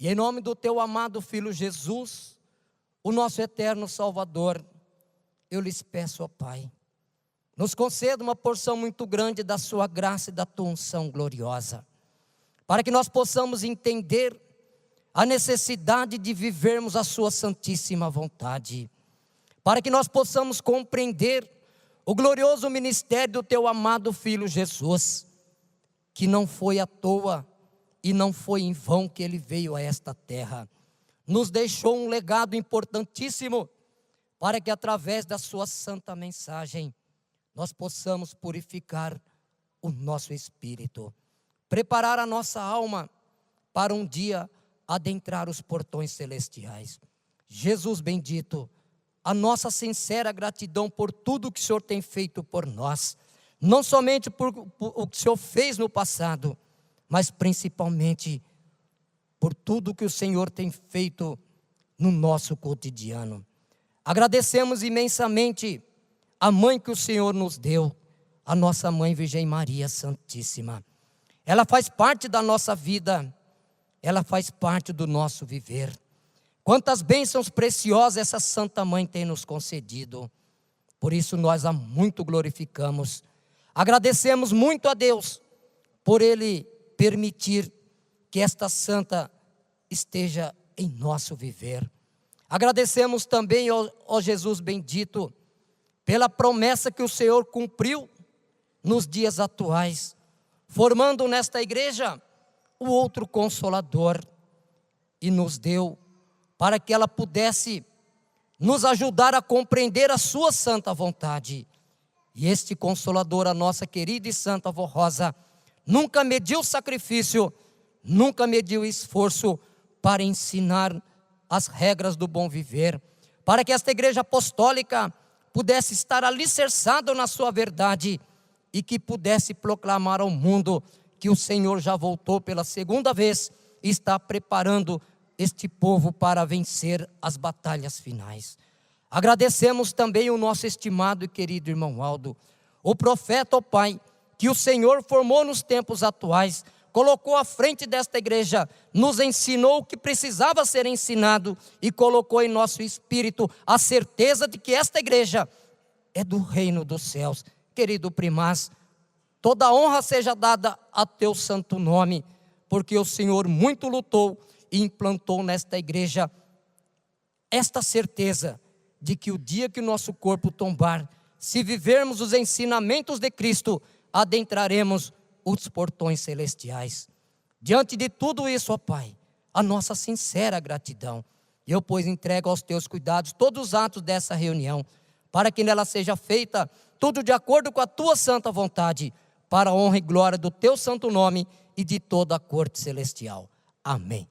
E em nome do teu amado Filho Jesus, o nosso eterno Salvador, eu lhes peço, ó Pai, nos conceda uma porção muito grande da sua graça e da tua unção gloriosa, para que nós possamos entender a necessidade de vivermos a sua santíssima vontade, para que nós possamos compreender o glorioso ministério do teu amado Filho Jesus, que não foi à toa e não foi em vão que ele veio a esta terra. Nos deixou um legado importantíssimo, para que através da sua santa mensagem, nós possamos purificar o nosso espírito, preparar a nossa alma para um dia adentrar os portões celestiais. Jesus bendito, a nossa sincera gratidão por tudo que o Senhor tem feito por nós, não somente por o que o Senhor fez no passado, mas principalmente por tudo que o Senhor tem feito no nosso cotidiano. Agradecemos imensamente a mãe que o Senhor nos deu, a nossa mãe Virgem Maria Santíssima. Ela faz parte da nossa vida, ela faz parte do nosso viver. Quantas bênçãos preciosas essa Santa Mãe tem nos concedido. Por isso nós a muito glorificamos. Agradecemos muito a Deus por Ele permitir que esta Santa esteja em nosso viver. Agradecemos também ao Jesus bendito pela promessa que o Senhor cumpriu nos dias atuais, formando nesta igreja o outro Consolador, e nos deu para que ela pudesse nos ajudar a compreender a sua santa vontade. E este Consolador, a nossa querida e santa avó Rosa, nunca mediu sacrifício, nunca mediu esforço para ensinar as regras do bom viver, para que esta igreja apostólica pudesse estar alicerçada na sua verdade e que pudesse proclamar ao mundo que o Senhor já voltou pela segunda vez e está preparando este povo para vencer as batalhas finais. Agradecemos também o nosso estimado e querido irmão Aldo, o profeta, ó Pai, que o Senhor formou nos tempos atuais, colocou à frente desta igreja, nos ensinou o que precisava ser ensinado e colocou em nosso espírito a certeza de que esta igreja é do reino dos céus. Querido primaz, toda honra seja dada a teu santo nome, porque o Senhor muito lutou e implantou nesta igreja esta certeza de que o dia que o nosso corpo tombar, se vivermos os ensinamentos de Cristo, adentraremos os portões celestiais. Diante de tudo isso, ó Pai, a nossa sincera gratidão. Eu, pois, entrego aos teus cuidados todos os atos dessa reunião, para que nela seja feita tudo de acordo com a tua santa vontade, para a honra e glória do teu santo nome e de toda a corte celestial. Amém.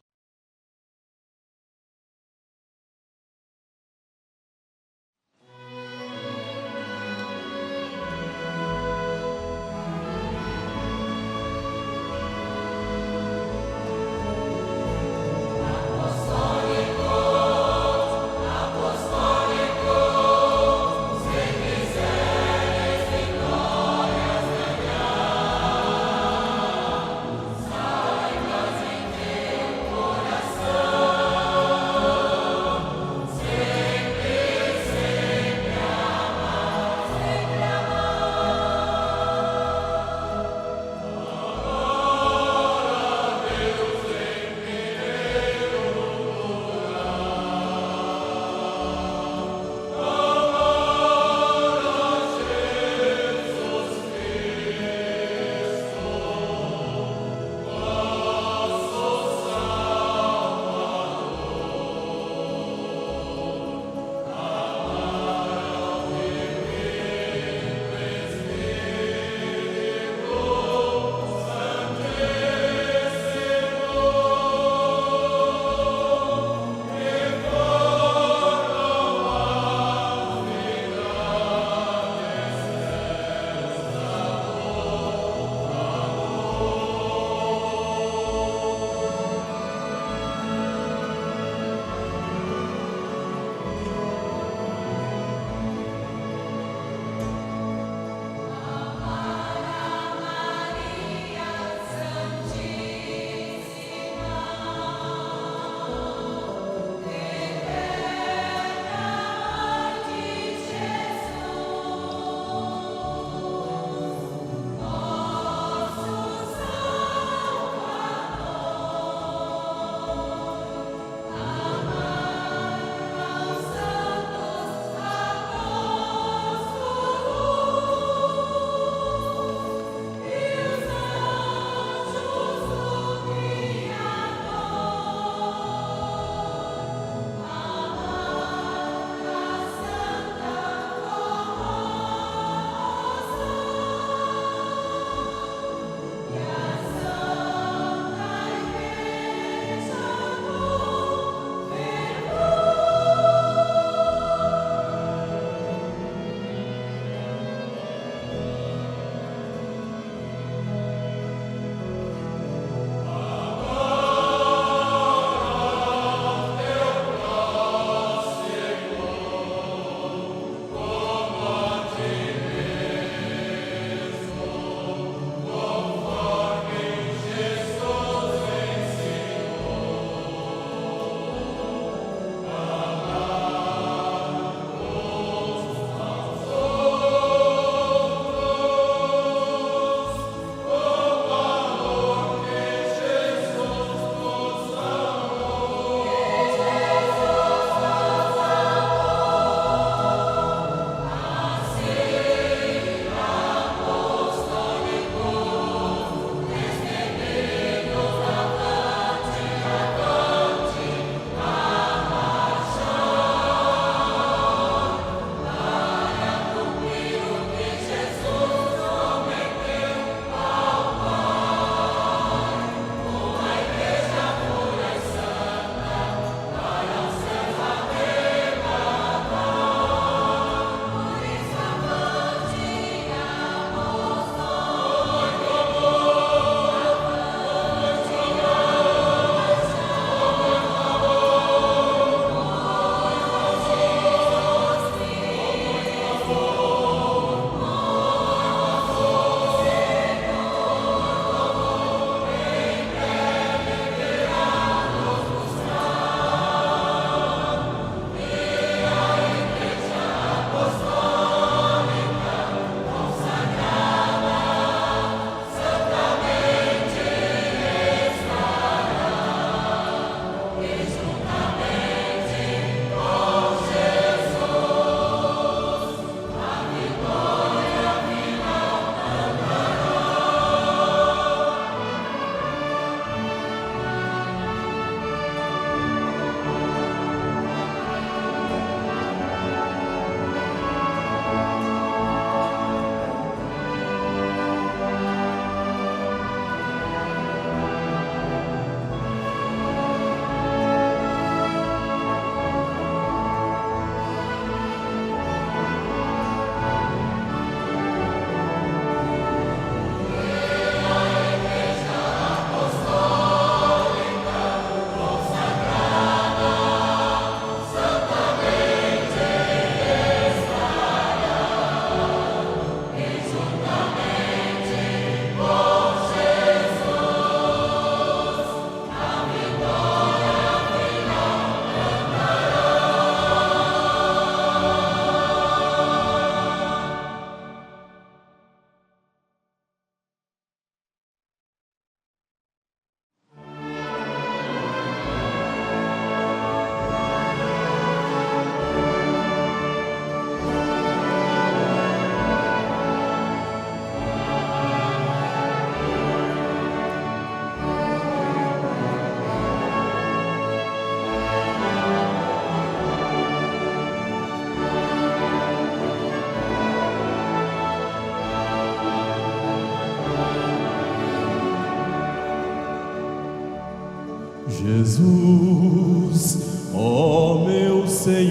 Jesus, ó meu Senhor,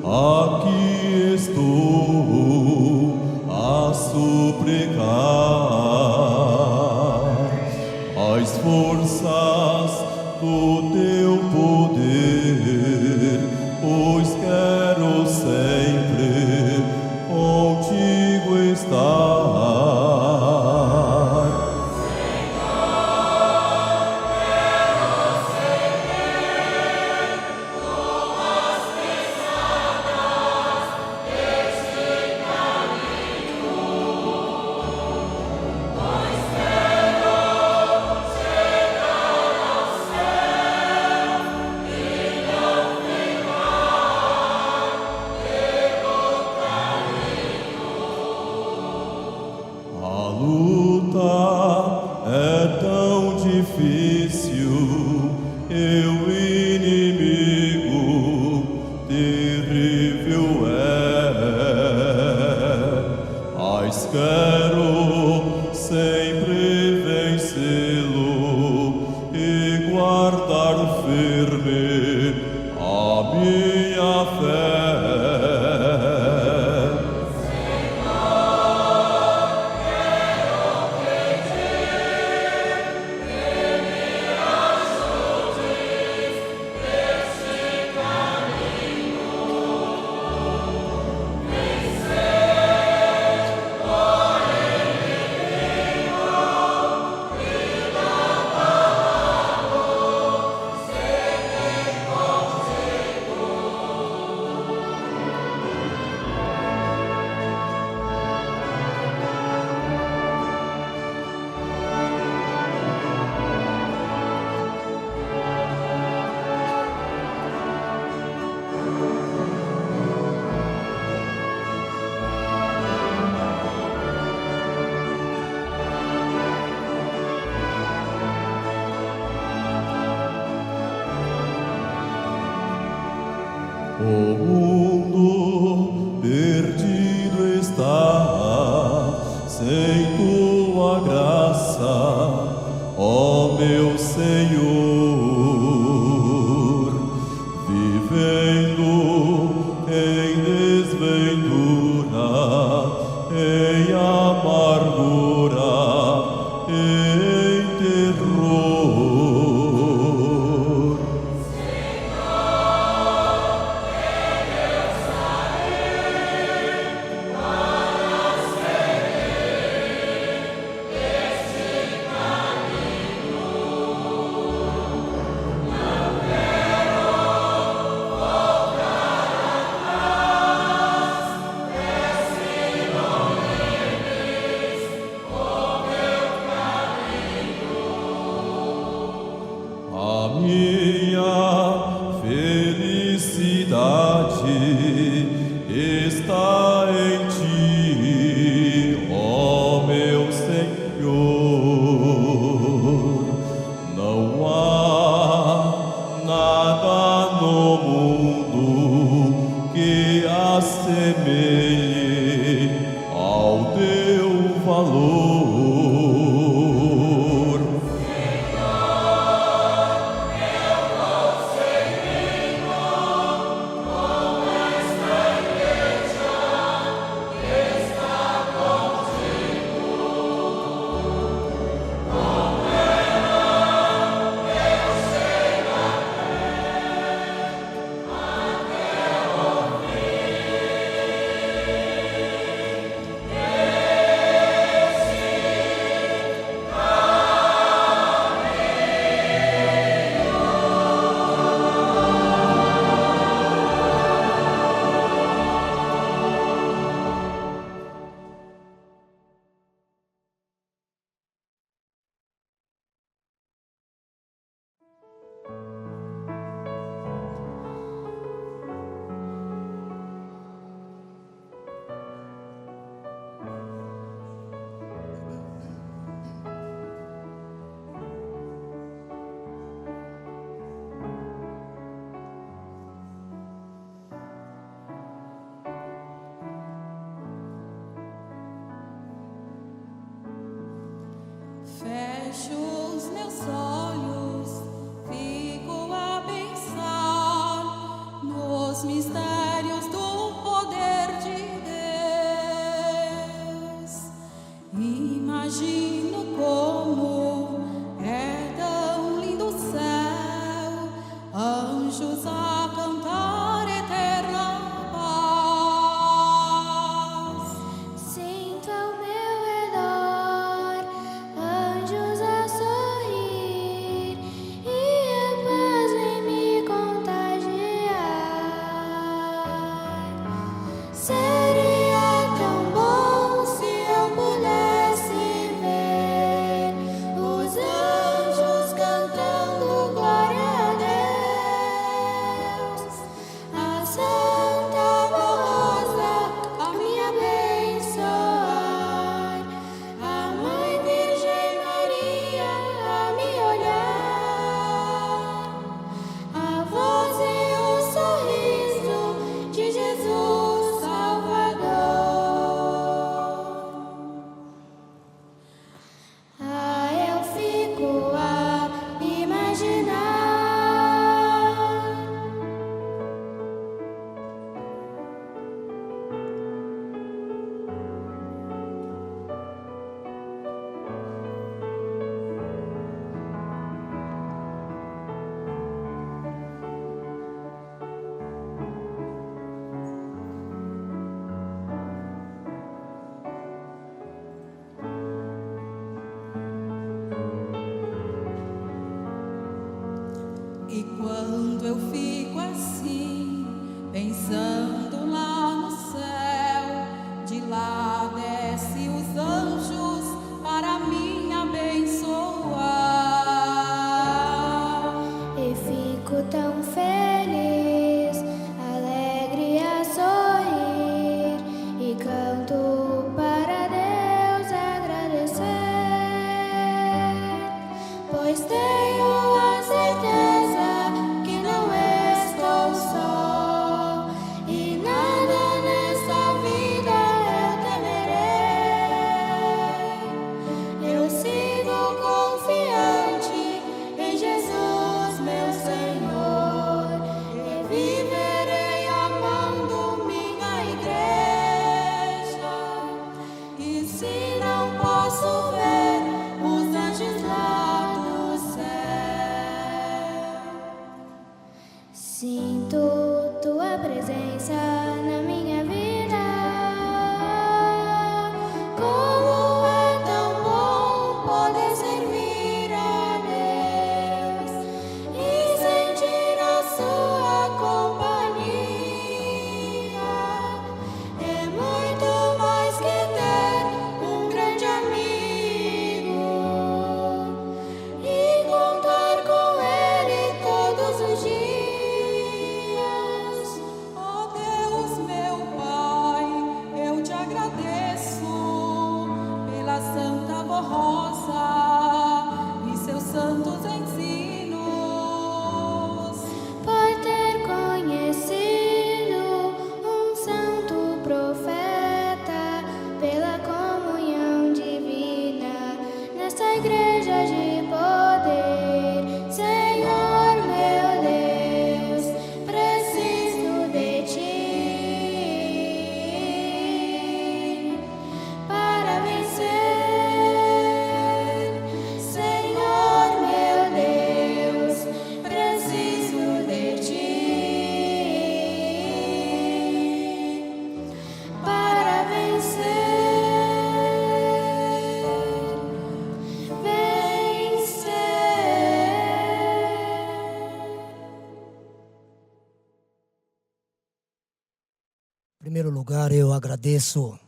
aqui estou a suplicar as forças do teu poder, pois quero sempre contigo estar. A luta é tão difícil, e o inimigo terrível é, mas quero sempre vencê-lo e guardar firme a minha fé. O mundo perdido está sem tua graça, ó meu Senhor, vivendo em desventura, em amargura, em terror. A minha felicidade está em ti, ó meu Senhor. Não há nada no mundo que assemelhe ao teu valor. Senhor, eu vou E quando eu fico assim, pensando lá no céu, de lá desce os anjos para me abençoar. E fico tão feliz, alegre a sorrir, e canto para Deus agradecer, pois tenho a certeza que não estou só, e nada nessa vida eu temerei. Eu sigo confiante em Jesus, meu Senhor, e viverei amando minha igreja. E se não posso ver os anjos lá do céu, sinto tua presença na minha vida. Como é tão bom poder servir a Deus e sentir a sua companhia. É muito mais que ter um grande amigo e contar com ele todos os dias. Ó Deus, meu Pai, eu te agradeço pela Santa Voz Rosa e seus santos ensinos. Por ter conhecido um santo profeta, pela comunhão divina nesta igreja de poder. Senhor meu Deus, preciso de ti para vencer. Senhor meu Deus, preciso de ti para vencer. Em primeiro lugar, eu agradeço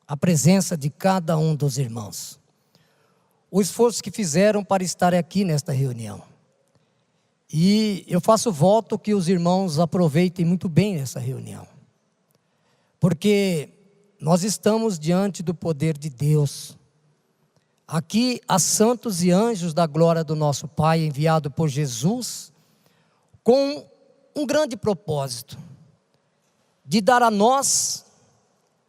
a presença de cada um dos irmãos, o esforço que fizeram para estar aqui nesta reunião. E eu faço voto que os irmãos aproveitem muito bem essa reunião, porque nós estamos diante do poder de Deus. Aqui há santos e anjos da glória do nosso Pai, enviado por Jesus, com um grande propósito, de dar a nós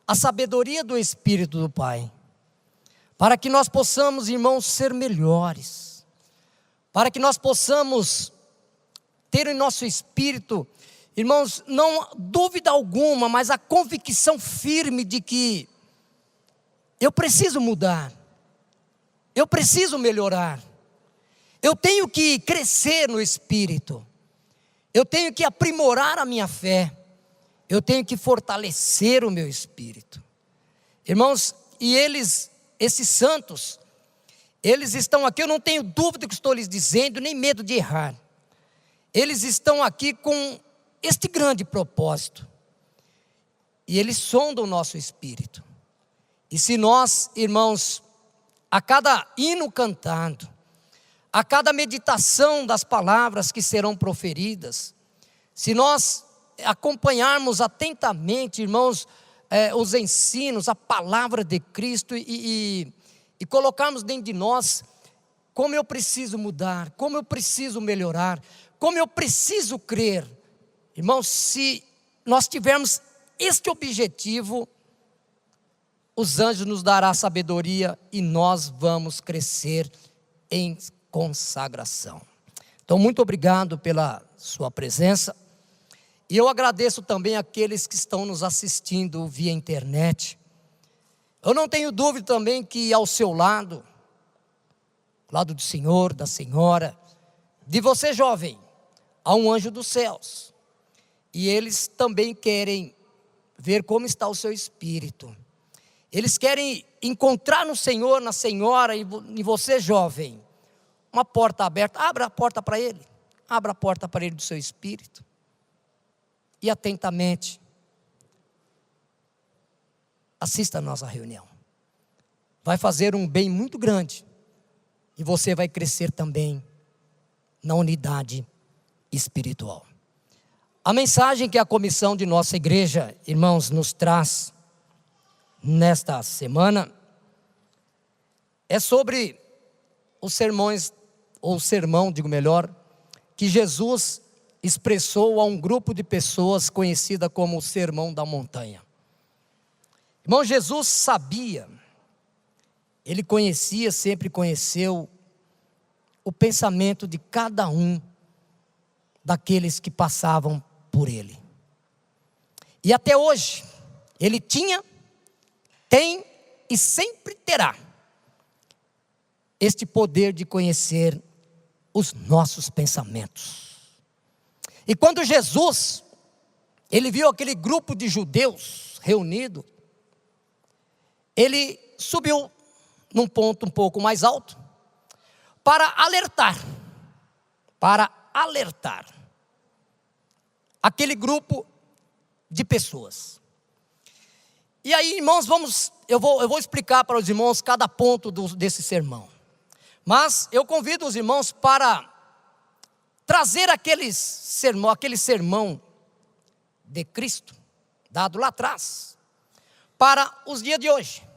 a sabedoria do Espírito do Pai, para que nós possamos, irmãos, ser melhores, para que nós possamos ter em nosso espírito, irmãos, não dúvida alguma, mas a convicção firme de que eu preciso mudar, eu preciso melhorar, eu tenho que crescer no espírito, eu tenho que aprimorar a minha fé, eu tenho que fortalecer o meu espírito. Irmãos, e esses santos, eles estão aqui, eu não tenho dúvida do que estou lhes dizendo, nem medo de errar. Eles estão aqui com este grande propósito, e eles sondam o nosso espírito. E se nós, irmãos, a cada hino cantado, a cada meditação das palavras que serão proferidas, se nós acompanharmos atentamente, irmãos, os ensinos, a palavra de Cristo e colocarmos dentro de nós, como eu preciso mudar, como eu preciso melhorar, como eu preciso crer. Irmãos, se nós tivermos este objetivo, os anjos nos darão sabedoria e nós vamos crescer em consagração. Então, muito obrigado pela sua presença. E eu agradeço também aqueles que estão nos assistindo via internet. Eu não tenho dúvida também que ao seu lado do Senhor, da Senhora, de você jovem, há um anjo dos céus. E eles também querem ver como está o seu espírito. Eles querem encontrar no Senhor, na Senhora e você jovem, uma porta aberta. Abra a porta para ele, abra a porta para ele do seu espírito e atentamente assista a nossa reunião. Vai fazer um bem muito grande e você vai crescer também na unidade espiritual. A mensagem que a comissão de nossa igreja, irmãos, nos traz nesta semana é sobre os sermões, ou sermão, digo melhor, que Jesus expressou a um grupo de pessoas conhecida como o Sermão da Montanha. Irmão, Jesus sabia, ele conhecia, sempre conheceu o pensamento de cada um daqueles que passavam por ele. E até hoje, ele tinha, tem e sempre terá este poder de conhecer os nossos pensamentos. E quando Jesus, ele viu aquele grupo de judeus reunido, ele subiu num ponto um pouco mais alto para alertar aquele grupo de pessoas. E aí, irmãos, eu vou explicar para os irmãos cada ponto desse sermão. Mas eu convido os irmãos para trazer aquele sermão de Cristo, dado lá atrás, para os dias de hoje.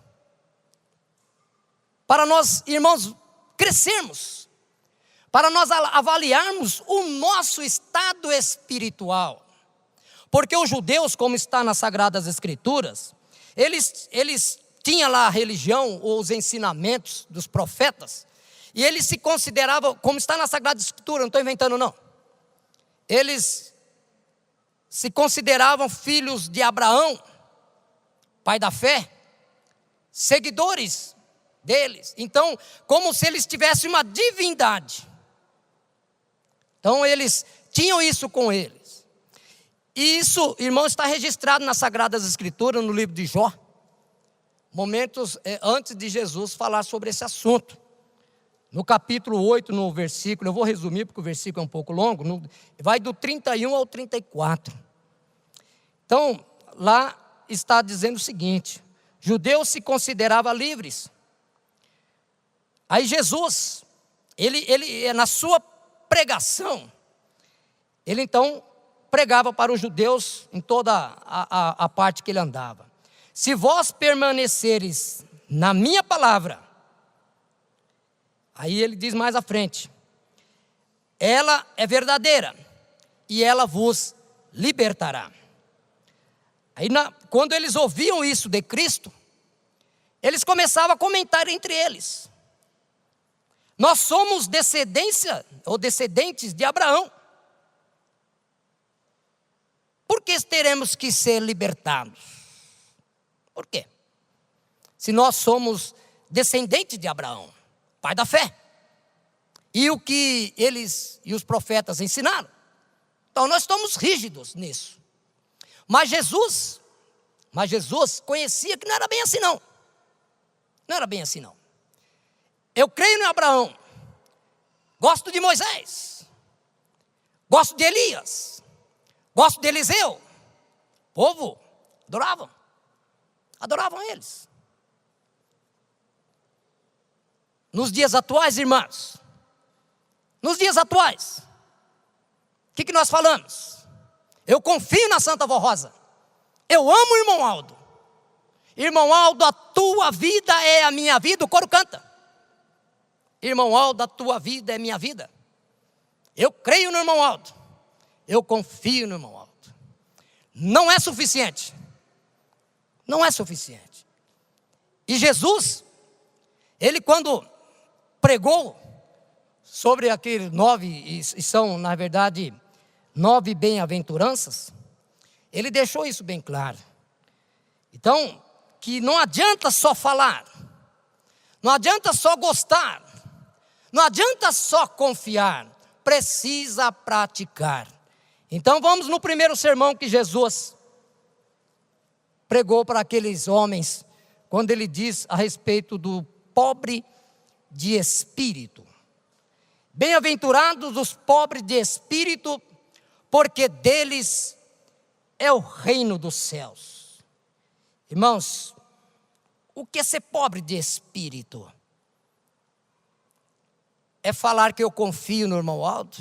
Para nós, irmãos, crescermos, para nós avaliarmos o nosso estado espiritual. Porque os judeus, como está nas Sagradas Escrituras, eles tinham lá a religião, ou os ensinamentos dos profetas, e eles se consideravam, como está na Sagrada Escritura, não estou inventando não, eles se consideravam filhos de Abraão, pai da fé, seguidores deles. Então, como se eles tivessem uma divindade. Então, eles tinham isso com eles. E isso, irmão, está registrado nas Sagradas Escrituras, no livro de Jó, momentos antes de Jesus falar sobre esse assunto. No capítulo 8, no versículo, eu vou resumir porque o versículo é um pouco longo, vai do 31 ao 34. Então, lá está dizendo o seguinte: judeus se consideravam livres. Aí Jesus, ele na sua pregação, ele então pregava para os judeus em toda a parte que ele andava. Se vós permaneceres na minha palavra, aí ele diz mais à frente, ela é verdadeira e ela vos libertará. Aí quando eles ouviam isso de Cristo, eles começavam a comentar entre eles. Nós somos descendência ou descendentes de Abraão. Por que teremos que ser libertados? Por quê? Se nós somos descendentes de Abraão, pai da fé. E o que eles e os profetas ensinaram. Então nós estamos rígidos nisso. Mas Jesus conhecia que não era bem assim não. Não era bem assim não. Eu creio em Abraão. Gosto de Moisés. Gosto de Elias. Gosto de Eliseu. O povo adoravam eles. Nos dias atuais, irmãos, nos dias atuais, o que nós falamos? Eu confio na Santa Vó Rosa. Eu amo o irmão Aldo. Irmão Aldo, a tua vida é a minha vida. O coro canta. Irmão Aldo, a tua vida é minha vida. Eu creio no irmão Aldo. Eu confio no irmão Aldo. Não é suficiente. Não é suficiente. E Jesus, ele quando pregou sobre aqueles 9, e são na verdade 9 bem-aventuranças, ele deixou isso bem claro. Então, que não adianta só falar, não adianta só gostar, não adianta só confiar, precisa praticar. Então vamos no primeiro sermão que Jesus pregou para aqueles homens, quando ele diz a respeito do pobre de espírito. Bem-aventurados os pobres de espírito, porque deles é o reino dos céus. Irmãos, o que é ser pobre de espírito? É falar que eu confio no irmão Aldo,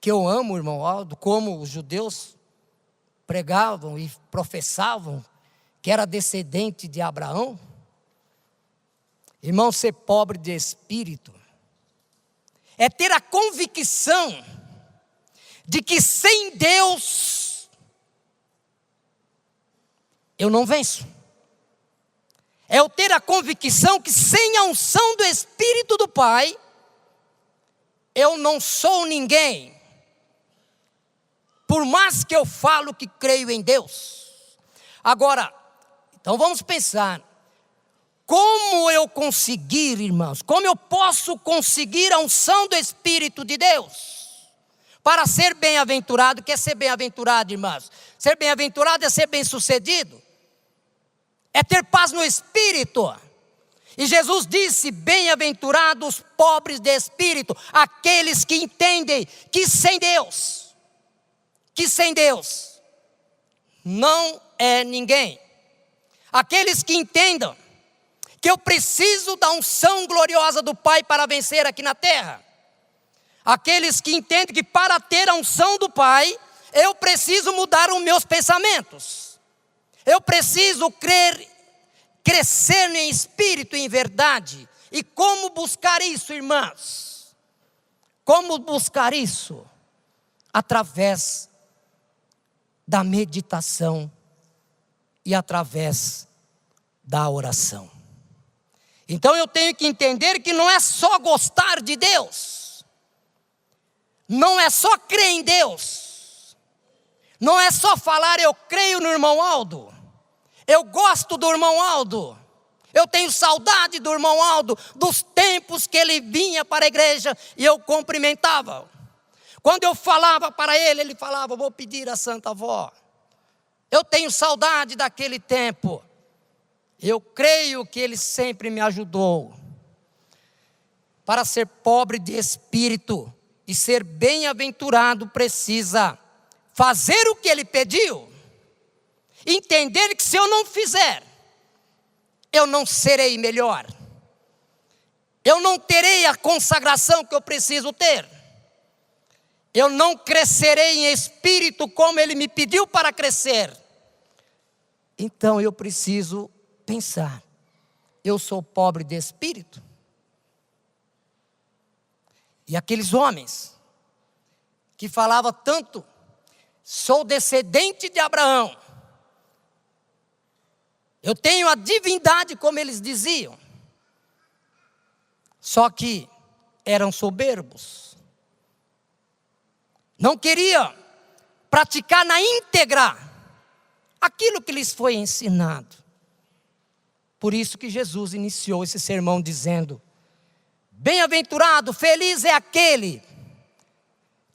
que eu amo o irmão Aldo, como os judeus pregavam e professavam que era descendente de Abraão. Irmão, ser pobre de espírito é ter a convicção de que sem Deus eu não venço. É eu ter a convicção que sem a unção do Espírito do Pai, eu não sou ninguém. Por mais que eu falo que creio em Deus. Agora, então vamos pensar. Como eu conseguir, irmãos? Como eu posso conseguir a unção do Espírito de Deus? Para ser bem-aventurado. O que é ser bem-aventurado, irmãos? Ser bem-aventurado é ser bem-sucedido. É ter paz no Espírito. E Jesus disse, bem-aventurados os pobres de Espírito, aqueles que entendem que sem Deus não é ninguém. Aqueles que entendam que eu preciso da unção gloriosa do Pai para vencer aqui na terra. Aqueles que entendem que para ter a unção do Pai, eu preciso mudar os meus pensamentos. Eu preciso crescer em espírito e em verdade. E como buscar isso, irmãos? Como buscar isso? Através da meditação e através da oração. Então eu tenho que entender que não é só gostar de Deus, não é só crer em Deus, não é só falar eu creio no irmão Aldo, eu gosto do irmão Aldo, eu tenho saudade do irmão Aldo, dos tempos que ele vinha para a igreja e eu cumprimentava. Quando eu falava para ele, ele falava, vou pedir a Santa Avó. Eu tenho saudade daquele tempo. Eu creio que ele sempre me ajudou. Para ser pobre de espírito e ser bem-aventurado, precisa fazer o que ele pediu. Entender que se eu não fizer, eu não serei melhor. Eu não terei a consagração que eu preciso ter. Eu não crescerei em espírito como ele me pediu para crescer. Então eu preciso pensar, eu sou pobre de espírito? E aqueles homens que falavam tanto, sou descendente de Abraão, eu tenho a divindade como eles diziam, só que eram soberbos, não queriam praticar na íntegra aquilo que lhes foi ensinado. Por isso que Jesus iniciou esse sermão dizendo, bem-aventurado, feliz é aquele,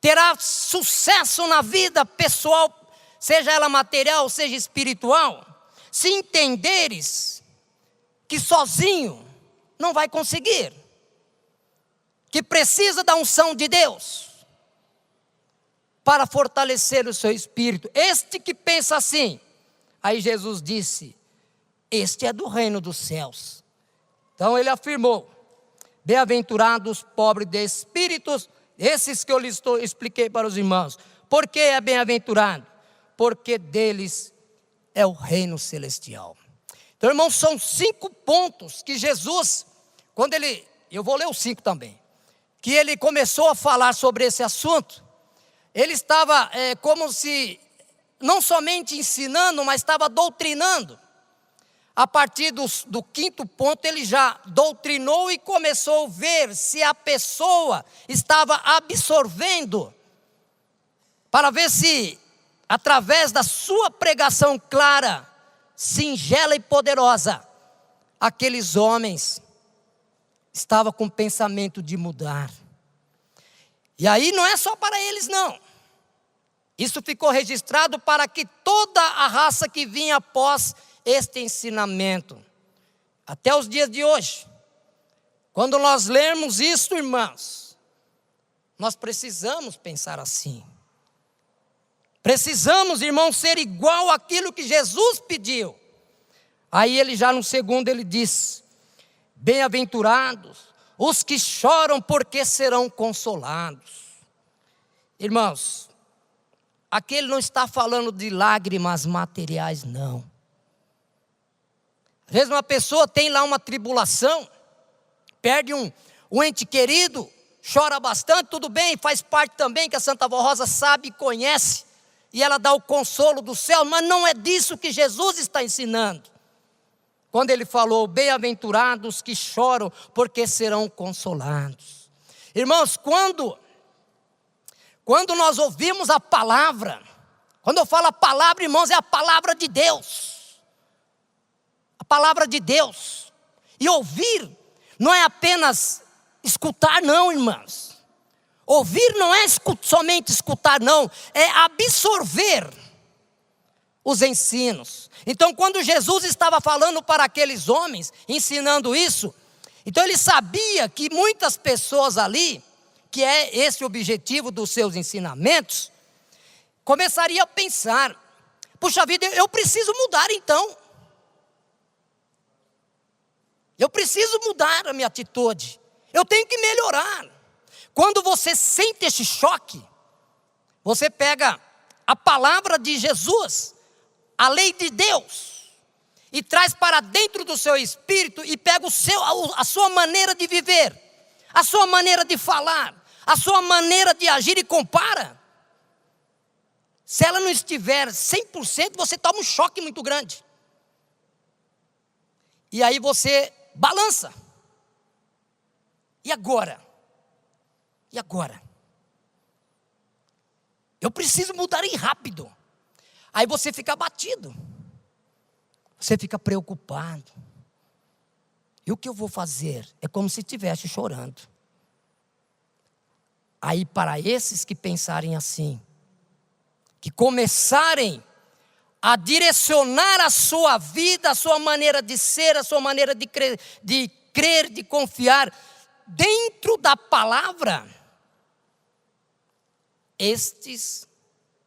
terá sucesso na vida pessoal, seja ela material, seja espiritual, se entenderes que sozinho não vai conseguir, que precisa da unção de Deus, para fortalecer o seu espírito. Este que pensa assim, aí Jesus disse, este é do reino dos céus. Então ele afirmou, bem-aventurados os pobres de espíritos, esses que eu lhes expliquei para os irmãos. Por que é bem-aventurado? Porque deles é o reino celestial. Então, irmãos, são 5 pontos que Jesus, quando ele, eu vou ler os 5 também, que ele começou a falar sobre esse assunto, ele estava como se, não somente ensinando, mas estava doutrinando. A partir do 5º ponto, ele já doutrinou e começou a ver se a pessoa estava absorvendo, para ver se, através da sua pregação clara, singela e poderosa, aqueles homens estavam com o pensamento de mudar. E aí não é só para eles não. Isso ficou registrado para que toda a raça que vinha após este ensinamento, até os dias de hoje, Quando nós lermos isso, irmãos, nós precisamos pensar assim. Precisamos, irmãos, ser igual àquilo que Jesus pediu. Aí ele já no segundo ele diz: bem-aventurados os que choram, porque serão consolados. Irmãos, aqui ele não está falando de lágrimas materiais, não. Às vezes uma pessoa tem lá uma tribulação, perde um ente querido, chora bastante, tudo bem, faz parte também que a Santa Avó Rosa sabe e conhece, e ela dá o consolo do céu, mas não é disso que Jesus está ensinando. Quando ele falou, bem-aventurados que choram, porque serão consolados. Irmãos, quando nós ouvimos a palavra, quando eu falo a palavra, irmãos, é a palavra de Deus. A palavra de Deus. E ouvir não é apenas escutar, não, irmãos. Ouvir não é somente escutar, não. É absorver os ensinos. Então, quando Jesus estava falando para aqueles homens, ensinando isso, então ele sabia que muitas pessoas ali, que é esse o objetivo dos seus ensinamentos, começaria a pensar: puxa vida, eu preciso mudar então. Eu preciso mudar a minha atitude. Eu tenho que melhorar. Quando você sente esse choque, você pega a palavra de Jesus, a lei de Deus, e traz para dentro do seu espírito e pega a sua maneira de viver, a sua maneira de falar, a sua maneira de agir e compara. Se ela não estiver 100%, você toma um choque muito grande. E aí você balança. E agora? E agora? Eu preciso mudar e rápido. Aí você fica abatido. Você fica preocupado. E o que eu vou fazer? É como se estivesse chorando. Aí para esses que pensarem assim, que começarem a direcionar a sua vida, a sua maneira de ser, a sua maneira de crer, de confiar dentro da palavra, estes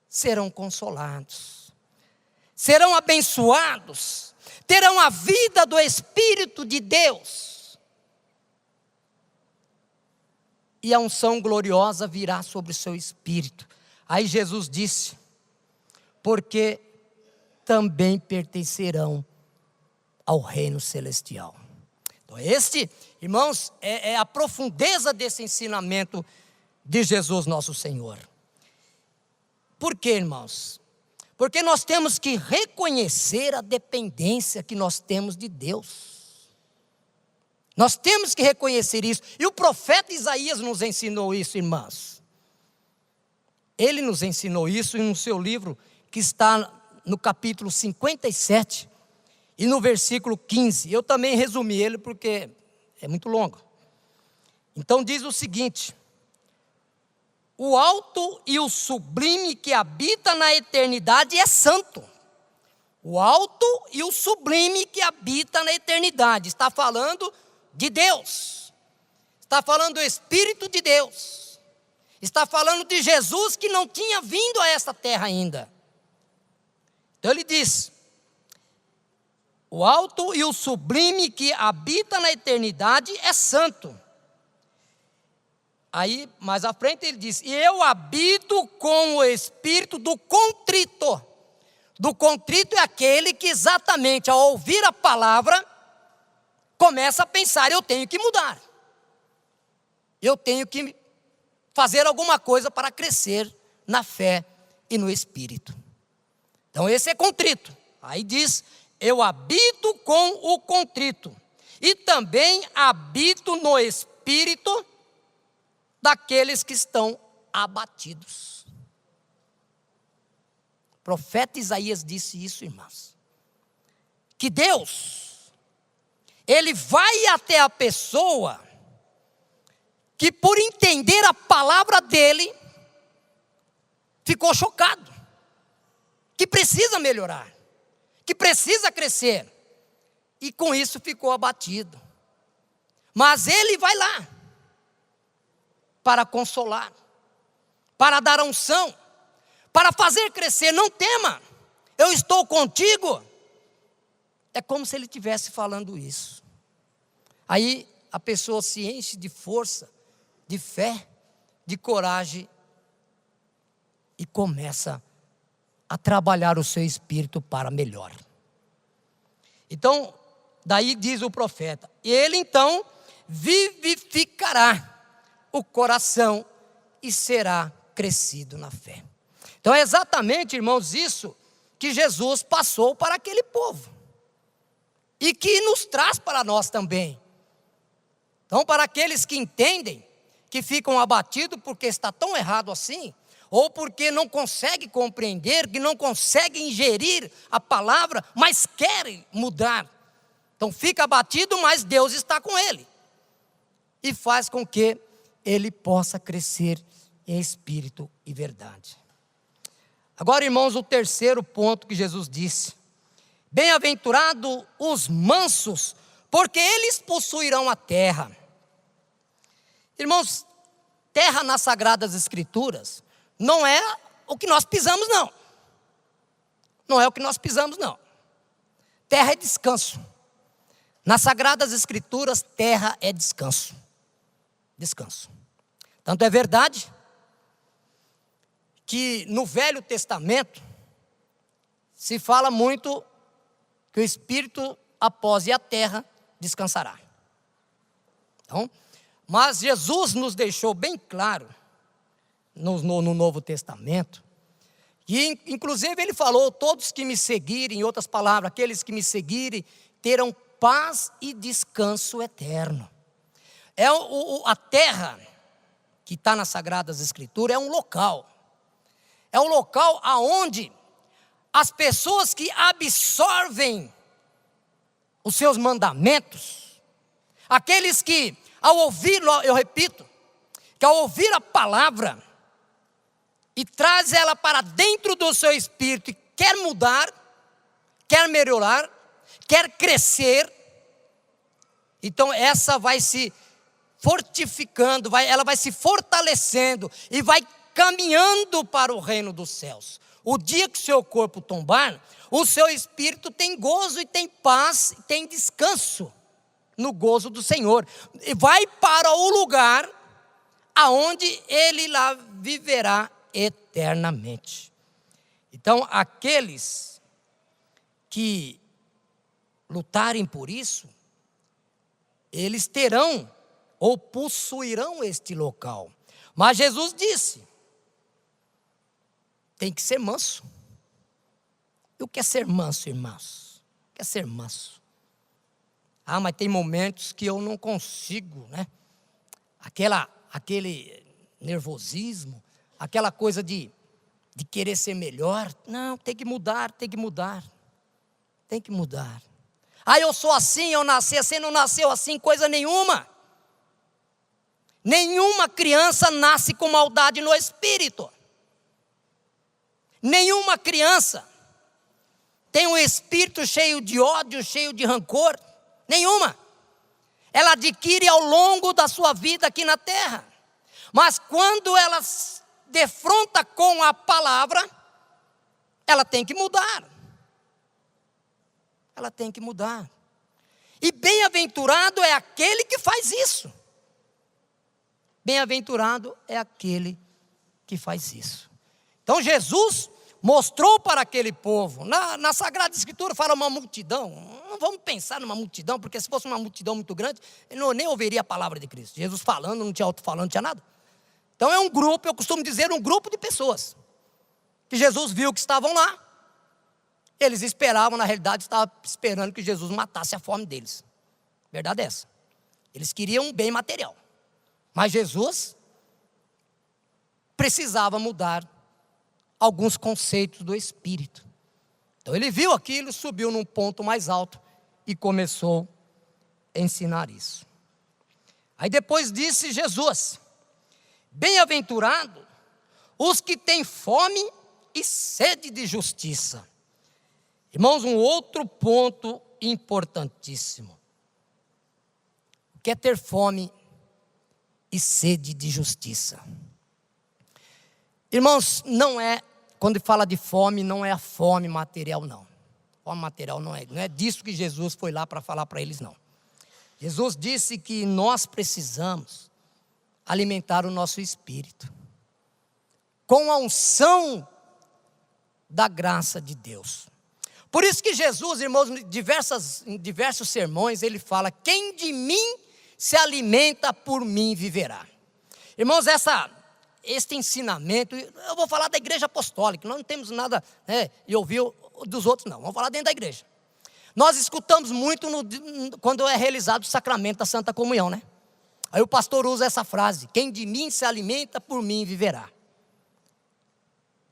serão consolados, serão abençoados, terão a vida do Espírito de Deus, e a unção gloriosa virá sobre o seu espírito. Aí Jesus disse: porque também pertencerão ao reino celestial. Então este, irmãos, é a profundeza desse ensinamento de Jesus nosso Senhor. Por quê, irmãos? Porque nós temos que reconhecer a dependência que nós temos de Deus. Nós temos que reconhecer isso. E o profeta Isaías nos ensinou isso, irmãos. Ele nos ensinou isso no seu livro, que está no capítulo 57 e no versículo 15. Eu também resumi ele porque é muito longo. Então diz o seguinte: o alto e o sublime que habita na eternidade é santo. O alto e o sublime que habita na eternidade. Está falando de Deus. Está falando do Espírito de Deus. Está falando de Jesus que não tinha vindo a esta terra ainda. Então ele diz: o alto e o sublime que habita na eternidade é santo. Aí, mais à frente ele diz: e eu habito com o espírito do contrito. Do contrito é aquele que exatamente ao ouvir a palavra, começa a pensar: eu tenho que mudar. Eu tenho que fazer alguma coisa para crescer na fé e no espírito. Então esse é contrito. Aí diz: eu habito com o contrito. E também habito no espírito daqueles que estão abatidos. O profeta Isaías disse isso, irmãos. Que Deus, Ele vai até a pessoa que por entender a palavra dEle, ficou chocado. Que precisa melhorar. Que precisa crescer. E com isso ficou abatido. Mas ele vai lá para consolar, para dar a unção, para fazer crescer. Não tema, eu estou contigo. É como se ele estivesse falando isso. Aí a pessoa se enche de força, de fé, de coragem e começa a trabalhar o seu espírito para melhor. Então, daí diz o profeta, ele então vivificará o coração e será crescido na fé. Então é exatamente, irmãos, isso que Jesus passou para aquele povo. E que nos traz para nós também. Então, para aqueles que entendem, que ficam abatidos porque está tão errado assim, ou porque não conseguem compreender, que não conseguem ingerir a palavra, mas querem mudar. Então fica abatido, mas Deus está com ele. E faz com que ele possa crescer em espírito e verdade. Agora, irmãos, o terceiro ponto que Jesus disse. Bem-aventurados os mansos, porque eles possuirão a terra. Irmãos, terra nas Sagradas Escrituras não é o que nós pisamos, não. Não é o que nós pisamos, não. Terra é descanso. Nas Sagradas Escrituras, terra é descanso. Descanso. Tanto é verdade que no Velho Testamento se fala muito que o Espírito, após ir à terra, descansará. Então, mas Jesus nos deixou bem claro, no Novo Testamento, e inclusive ele falou, todos que me seguirem, em outras palavras, aqueles que me seguirem, terão paz e descanso eterno. A terra que está nas Sagradas Escrituras é um local. É um local aonde as pessoas que absorvem os seus mandamentos, aqueles que ao ouvir, eu repito, que ao ouvir a palavra e traz ela para dentro do seu espírito e quer mudar, quer melhorar, quer crescer, então essa vai se fortificando, ela vai se fortalecendo e vai caminhando para o reino dos céus. O dia que seu corpo tombar, o seu espírito tem gozo e tem paz, e tem descanso no gozo do Senhor. E vai para o lugar aonde ele lá viverá eternamente. Então, aqueles que lutarem por isso, eles terão ou possuirão este local. Mas Jesus disse, tem que ser manso. E o que é ser manso, irmãos? O que é ser manso? Ah, mas tem momentos que eu não consigo, né? Aquele nervosismo, aquela coisa de querer ser melhor. Não, tem que mudar, tem que mudar. Tem que mudar. Ah, eu sou assim, eu nasci assim, não nasceu assim, coisa nenhuma. Nenhuma criança nasce com maldade no espírito. Nenhuma criança tem um espírito cheio de ódio, cheio de rancor. Nenhuma. Ela adquire ao longo da sua vida aqui na terra. Mas quando ela se defronta com a palavra, ela tem que mudar. Ela tem que mudar. E bem-aventurado é aquele que faz isso. Bem-aventurado é aquele que faz isso. Então Jesus mostrou para aquele povo, na Sagrada Escritura fala uma multidão, não vamos pensar numa multidão, porque se fosse uma multidão muito grande, eu nem ouviria a palavra de Cristo. Jesus falando, não tinha alto-falando, não tinha nada. Então é um grupo, eu costumo dizer um grupo de pessoas, que Jesus viu que estavam lá, eles esperavam, na realidade estavam esperando que Jesus matasse a fome deles. Verdade é essa. Eles queriam um bem material, mas Jesus precisava mudar alguns conceitos do Espírito. Então ele viu aquilo, subiu num ponto mais alto e começou a ensinar isso. Aí depois disse Jesus, bem-aventurado os que têm fome e sede de justiça. Irmãos, um outro ponto importantíssimo. quer ter fome e sede de justiça. Irmãos, quando fala de fome, não é a fome material, não. Fome material não é disso que Jesus foi lá para falar para eles, não. Jesus disse que nós precisamos alimentar o nosso espírito com a unção da graça de Deus. Por isso que Jesus, irmãos, em diversos sermões, ele fala: quem de mim se alimenta, por mim viverá. Irmãos, este ensinamento, eu vou falar da igreja apostólica, nós não temos nada de ouvir dos outros, não. Vamos falar dentro da igreja. Nós escutamos muito quando é realizado o sacramento da Santa Comunhão, né? Aí o pastor usa essa frase: quem de mim se alimenta, por mim viverá.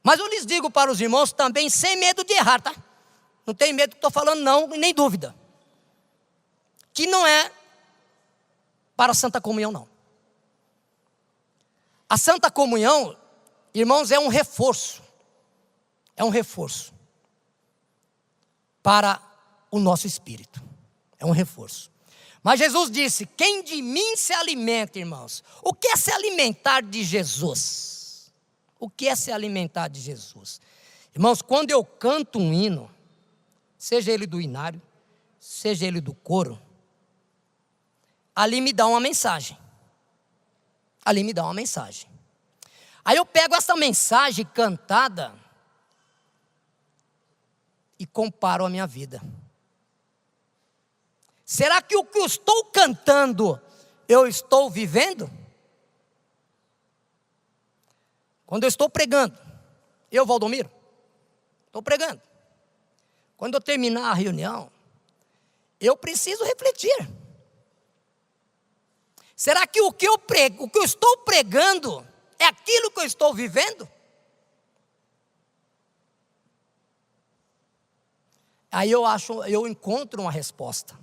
Mas eu lhes digo para os irmãos também, sem medo de errar, tá? Não tem medo que estou falando, não, nem dúvida. Que não é para a Santa Comunhão, não. A Santa Comunhão, irmãos, é um reforço. É um reforço para o nosso espírito. É um reforço. Mas Jesus disse: quem de mim se alimenta, irmãos. O que é se alimentar de Jesus? O que é se alimentar de Jesus? Irmãos, quando eu canto um hino, seja ele do inário, seja ele do coro, ali me dá uma mensagem. Ali me dá uma mensagem. Aí eu pego essa mensagem cantada e comparo a minha vida. Será que o que eu estou cantando, eu estou vivendo? Quando eu estou pregando, Valdomiro, estou pregando. Quando eu terminar a reunião, eu preciso refletir. Será que o que eu estou pregando, é aquilo que eu estou vivendo? Aí eu encontro uma resposta.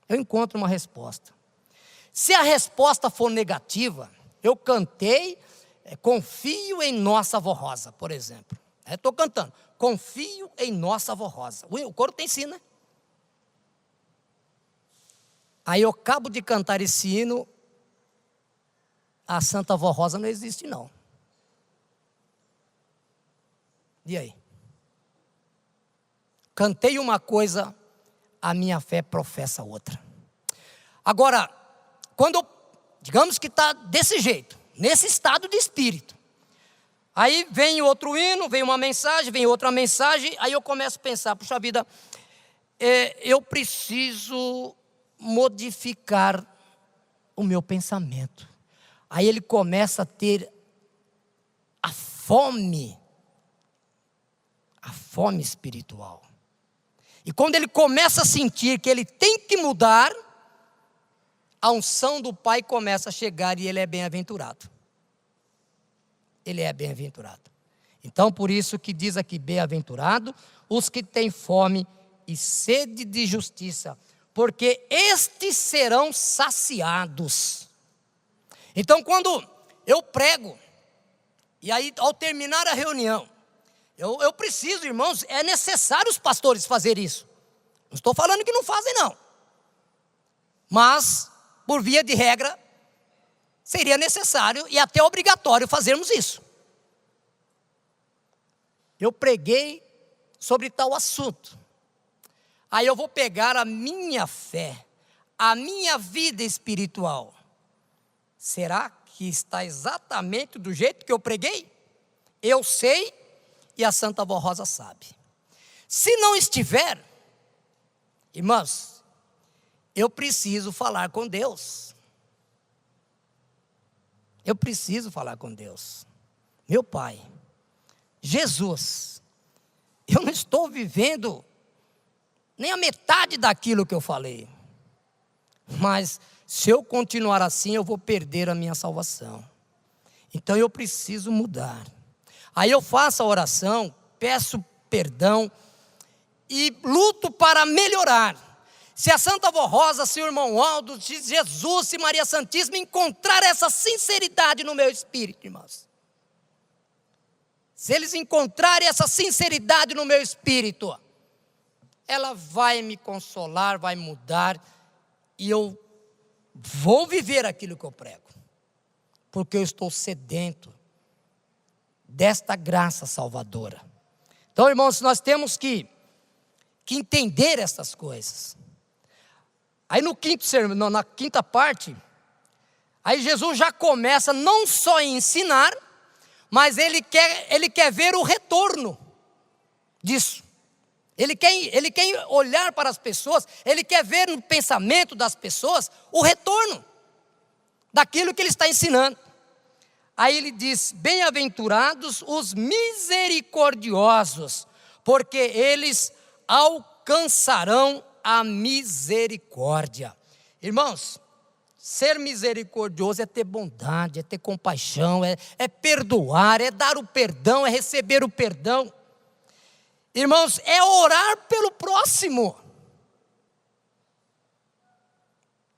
Eu encontro uma resposta. Se a resposta for negativa, eu cantei, confio em nossa avó Rosa, por exemplo. Estou cantando, confio em nossa avó Rosa. O coro tem si, né? Aí eu acabo de cantar esse hino, a Santa Avó Rosa não existe, não. E aí? Cantei uma coisa, a minha fé professa outra. Agora, digamos que está desse jeito, nesse estado de espírito. Aí vem outro hino, vem uma mensagem, vem outra mensagem, aí eu começo a pensar: puxa vida, eu preciso modificar o meu pensamento. Aí ele começa a ter a fome espiritual. E quando ele começa a sentir que ele tem que mudar, a unção do Pai começa a chegar e ele é bem-aventurado. Ele é bem-aventurado. Então, por isso que diz aqui: bem-aventurado os que têm fome e sede de justiça, porque estes serão saciados. Então, quando eu prego, e aí ao terminar a reunião, eu preciso, irmãos, é necessário os pastores fazerem isso. Não estou falando que não fazem, não. Mas, por via de regra, seria necessário e até obrigatório fazermos isso. Eu preguei sobre tal assunto. Aí eu vou pegar a minha fé, a minha vida espiritual. Será que está exatamente do jeito que eu preguei? Eu sei e a Santa Avó Rosa sabe. Se não estiver, irmãos, eu preciso falar com Deus. Eu preciso falar com Deus. Meu Pai, Jesus, eu não estou vivendo nem a metade daquilo que eu falei. Mas se eu continuar assim, eu vou perder a minha salvação. Então eu preciso mudar. Aí eu faço a oração, peço perdão e luto para melhorar. Se a Santa Avó Rosa, se o irmão Aldo, se Jesus, se Maria Santíssima encontrar essa sinceridade no meu espírito, irmãos. Se eles encontrarem essa sinceridade no meu espírito, ela vai me consolar, vai mudar, e eu vou viver aquilo que eu prego, porque eu estou sedento desta graça salvadora. Então, irmãos, nós temos que entender essas coisas. Aí no quinto sermão, na quinta parte, aí Jesus já começa não só a ensinar, mas ele quer ver o retorno disso. Ele quer olhar para as pessoas, ele quer ver no pensamento das pessoas o retorno daquilo que ele está ensinando. Aí ele diz: bem-aventurados os misericordiosos, porque eles alcançarão a misericórdia. Irmãos, ser misericordioso é ter bondade, é ter compaixão, é perdoar, é dar o perdão, é receber o perdão. Irmãos, é orar pelo próximo.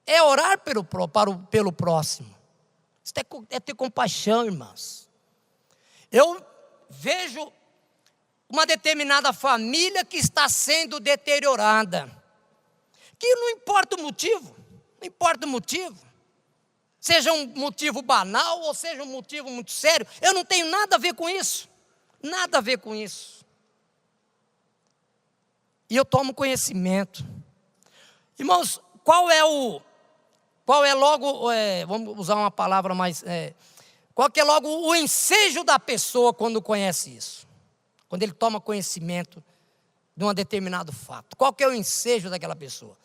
É orar pelo próximo. Isso é ter compaixão, irmãos. Eu vejo uma determinada família que está sendo deteriorada, que não importa o motivo, seja um motivo banal ou seja um motivo muito sério, eu não tenho nada a ver com isso, e eu tomo conhecimento. Irmãos, qual é logo, vamos usar uma palavra mais, qual que é logo o ensejo da pessoa quando conhece isso? Quando ele toma conhecimento de um determinado fato. Qual que é o ensejo daquela pessoa?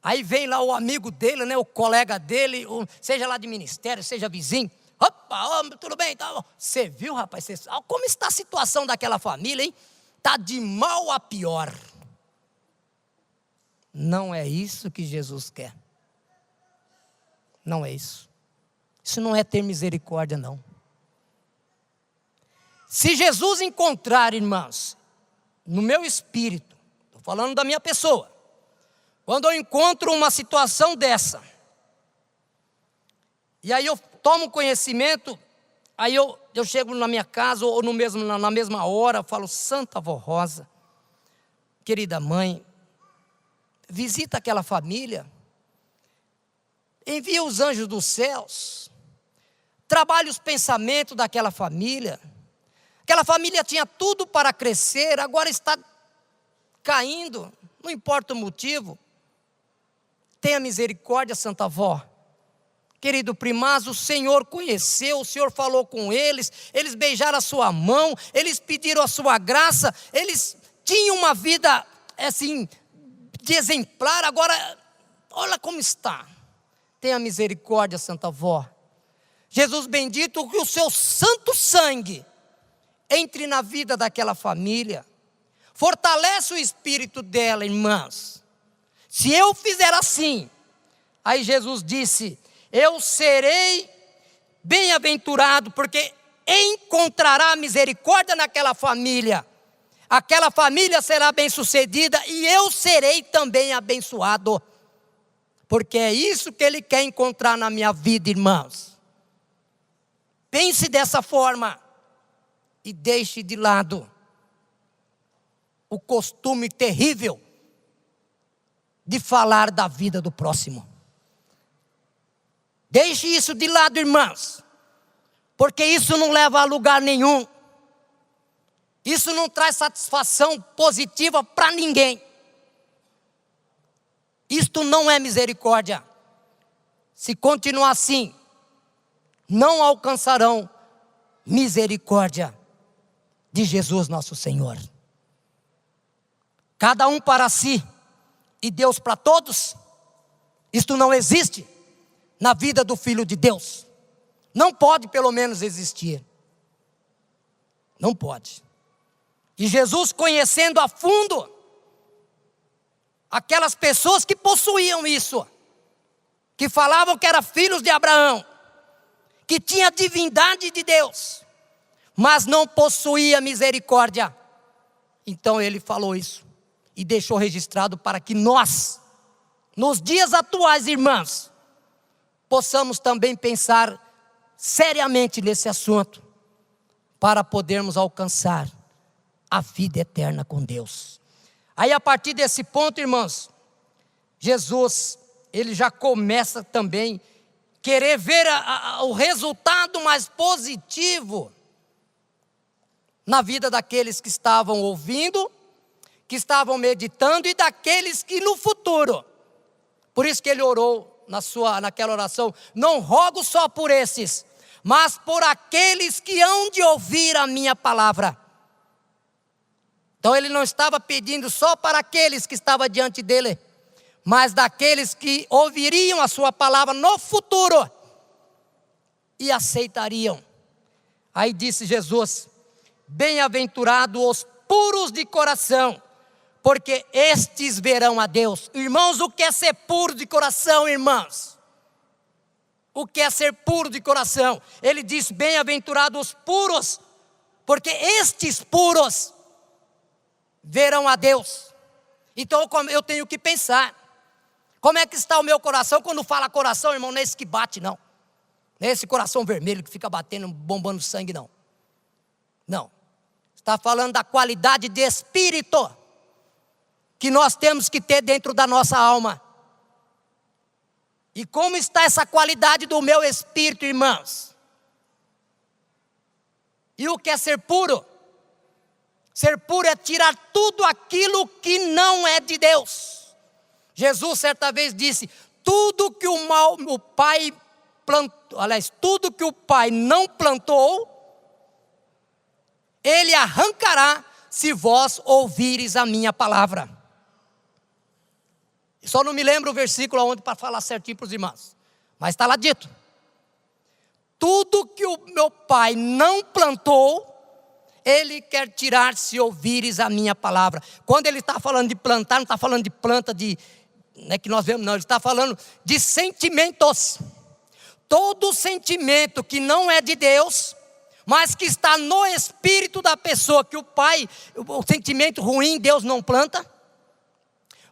Aí vem lá o amigo dele, né, o colega dele, seja lá de ministério, seja vizinho. Opa, tudo bem? Tá. Você viu, rapaz? Como está a situação daquela família, hein? Está de mal a pior. Não é isso que Jesus quer. Não é isso. Isso não é ter misericórdia, não. Se Jesus encontrar, irmãos, no meu espírito, estou falando da minha pessoa, quando eu encontro uma situação dessa, e aí eu tomo conhecimento, aí eu chego na minha casa, ou na mesma hora, falo: Santa Avó Rosa, querida mãe, visita aquela família, envia os anjos dos céus, trabalhe os pensamentos daquela família. Aquela família tinha tudo para crescer, agora está caindo, não importa o motivo. Tenha misericórdia, Santa Avó. Querido primaz, o Senhor conheceu, o Senhor falou com eles beijaram a sua mão, eles pediram a sua graça, eles tinham uma vida assim, de exemplar, agora olha como está. Tenha misericórdia, Santa Avó. Jesus bendito, que o seu santo sangue entre na vida daquela família, fortalece o espírito dela, irmãs. Se eu fizer assim, aí Jesus disse: eu serei bem-aventurado, porque encontrará misericórdia naquela família. Aquela família será bem-sucedida e eu serei também abençoado. Porque é isso que Ele quer encontrar na minha vida, irmãos. Pense dessa forma e deixe de lado o costume terrível de falar da vida do próximo. Deixe isso de lado, irmãos, porque isso não leva a lugar nenhum. Isso não traz satisfação positiva para ninguém. Isto não é misericórdia. Se continuar assim, não alcançarão misericórdia de Jesus nosso Senhor. Cada um para si e Deus para todos. Isto não existe na vida do Filho de Deus. Não pode, pelo menos, existir. Não pode. E Jesus, conhecendo a fundo aquelas pessoas que possuíam isso, que falavam que eram filhos de Abraão, que tinha a divindade de Deus, mas não possuía misericórdia. Então ele falou isso e deixou registrado para que nós, nos dias atuais, irmãos, possamos também pensar seriamente nesse assunto, para podermos alcançar a vida eterna com Deus. Aí, a partir desse ponto, irmãos, Jesus ele já começa também querer ver o resultado mais positivo na vida daqueles que estavam ouvindo, que estavam meditando e daqueles que no futuro. Por isso que ele orou naquela oração: não rogo só por esses, mas por aqueles que hão de ouvir a minha palavra. Então ele não estava pedindo só para aqueles que estavam diante dele, mas daqueles que ouviriam a sua palavra no futuro e aceitariam. Aí disse Jesus: bem-aventurados os puros de coração, porque estes verão a Deus. Irmãos, o que é ser puro de coração, irmãos? O que é ser puro de coração? Ele diz: bem-aventurados os puros, porque estes puros verão a Deus. Então eu tenho que pensar: como é que está o meu coração? Quando fala coração, irmão, não é esse que bate, não. Não é esse coração vermelho que fica batendo, bombando sangue, não. Não. Está falando da qualidade de espírito que nós temos que ter dentro da nossa alma. E como está essa qualidade do meu espírito, irmãos? E o que é ser puro? Ser puro é tirar tudo aquilo que não é de Deus. Jesus certa vez disse: tudo que o Pai plantou, aliás, tudo que o Pai não plantou, Ele arrancará se vós ouvires a minha palavra. Só não me lembro o versículo onde para falar certinho para os irmãos, mas está lá dito: tudo que o meu Pai não plantou, Ele quer tirar se ouvires a minha palavra. Quando Ele está falando de plantar, não está falando de planta que nós vemos, não. Ele está falando de sentimentos. Todo sentimento que não é de Deus, mas que está no espírito da pessoa, que o sentimento ruim Deus não planta.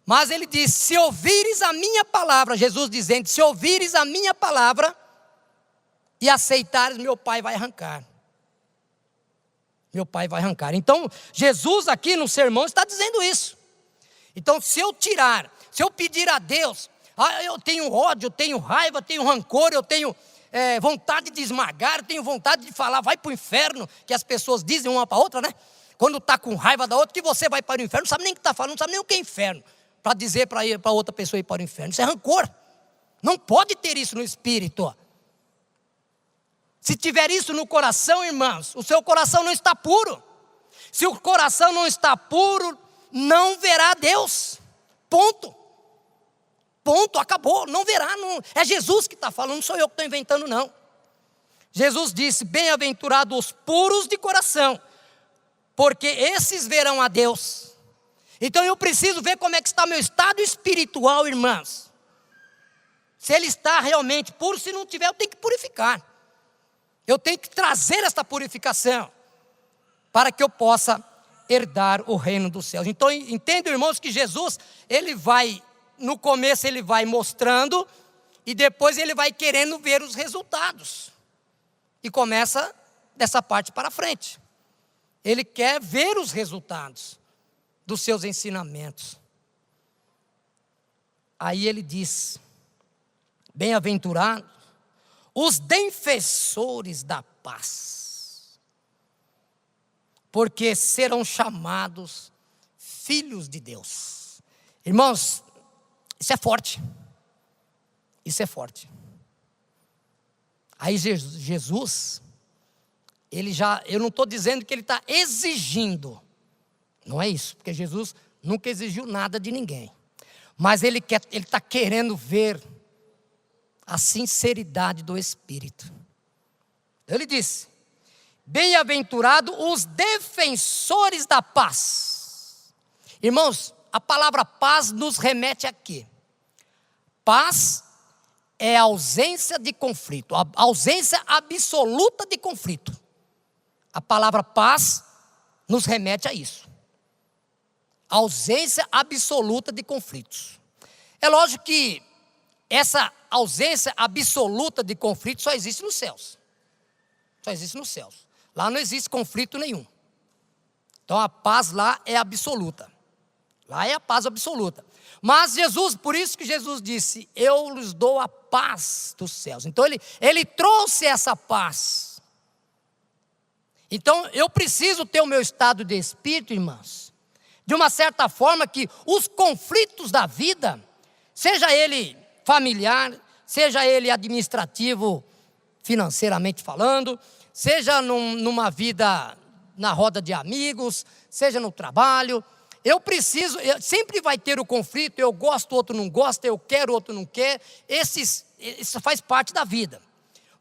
Mas ele diz: se ouvires a minha palavra, Jesus dizendo, se ouvires a minha palavra e aceitares, meu Pai vai arrancar. Meu Pai vai arrancar. Então, Jesus aqui no sermão está dizendo isso. Então, se eu pedir a Deus, eu tenho ódio, eu tenho raiva, eu tenho rancor, eu tenho vontade de esmagar, eu tenho vontade de falar, vai para o inferno, que as pessoas dizem uma para a outra, né? Quando está com raiva da outra, que você vai para o inferno, não sabe nem o que está falando, não sabe nem o que é inferno, para dizer para outra pessoa ir para o inferno. Isso é rancor. Não pode ter isso no espírito. Se tiver isso no coração, irmãos, o seu coração não está puro. Se o coração não está puro, não verá Deus. Ponto. Ponto, acabou, não verá. Não. É Jesus que está falando, não sou eu que estou inventando, não. Jesus disse: bem-aventurados os puros de coração, porque esses verão a Deus. Então eu preciso ver como é que está meu estado espiritual, irmãos. Se ele está realmente puro, se não tiver, eu tenho que purificar. Eu tenho que trazer esta purificação para que eu possa herdar o reino dos céus. Então entendam, irmãos, que Jesus, no começo ele vai mostrando e depois ele vai querendo ver os resultados. E começa dessa parte para frente. Ele quer ver os resultados dos seus ensinamentos. Aí ele diz: bem-aventurados os defensores da paz, porque serão chamados filhos de Deus. Irmãos, isso é forte. Isso é forte. Aí Jesus, eu não estou dizendo que ele está exigindo. Não é isso, porque Jesus nunca exigiu nada de ninguém. Mas ele está querendo ver a sinceridade do Espírito. Ele disse: bem-aventurados os defensores da paz. Irmãos, a palavra paz nos remete a quê? Paz é a ausência de conflito, a ausência absoluta de conflito. A palavra paz nos remete a isso. A ausência absoluta de conflitos. É lógico que essa ausência absoluta de conflito só existe nos céus. Só existe nos céus. Lá não existe conflito nenhum. Então a paz lá é absoluta. Lá é a paz absoluta. Mas Jesus, por isso que Jesus disse, eu lhes dou a paz dos céus. Então ele trouxe essa paz. Então eu preciso ter o meu estado de espírito, irmãos, de uma certa forma que os conflitos da vida, seja ele familiar, seja ele administrativo, financeiramente falando, seja numa vida na roda de amigos, seja no trabalho, sempre vai ter o conflito, eu gosto, o outro não gosta, eu quero, o outro não quer, isso faz parte da vida.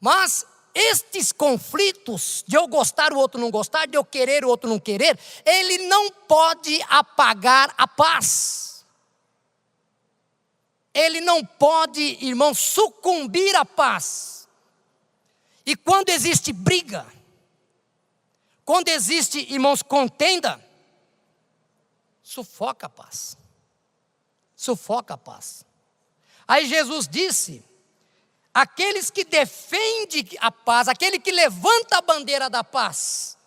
Mas estes conflitos, de eu gostar, o outro não gostar, de eu querer, o outro não querer, ele não pode apagar a paz. Ele não pode, irmão, sucumbir à paz. E quando existe briga, quando existe, irmãos, contenda, sufoca a paz. Sufoca a paz. Aí Jesus disse, aqueles que defendem a paz, aquele que levanta a bandeira da paz,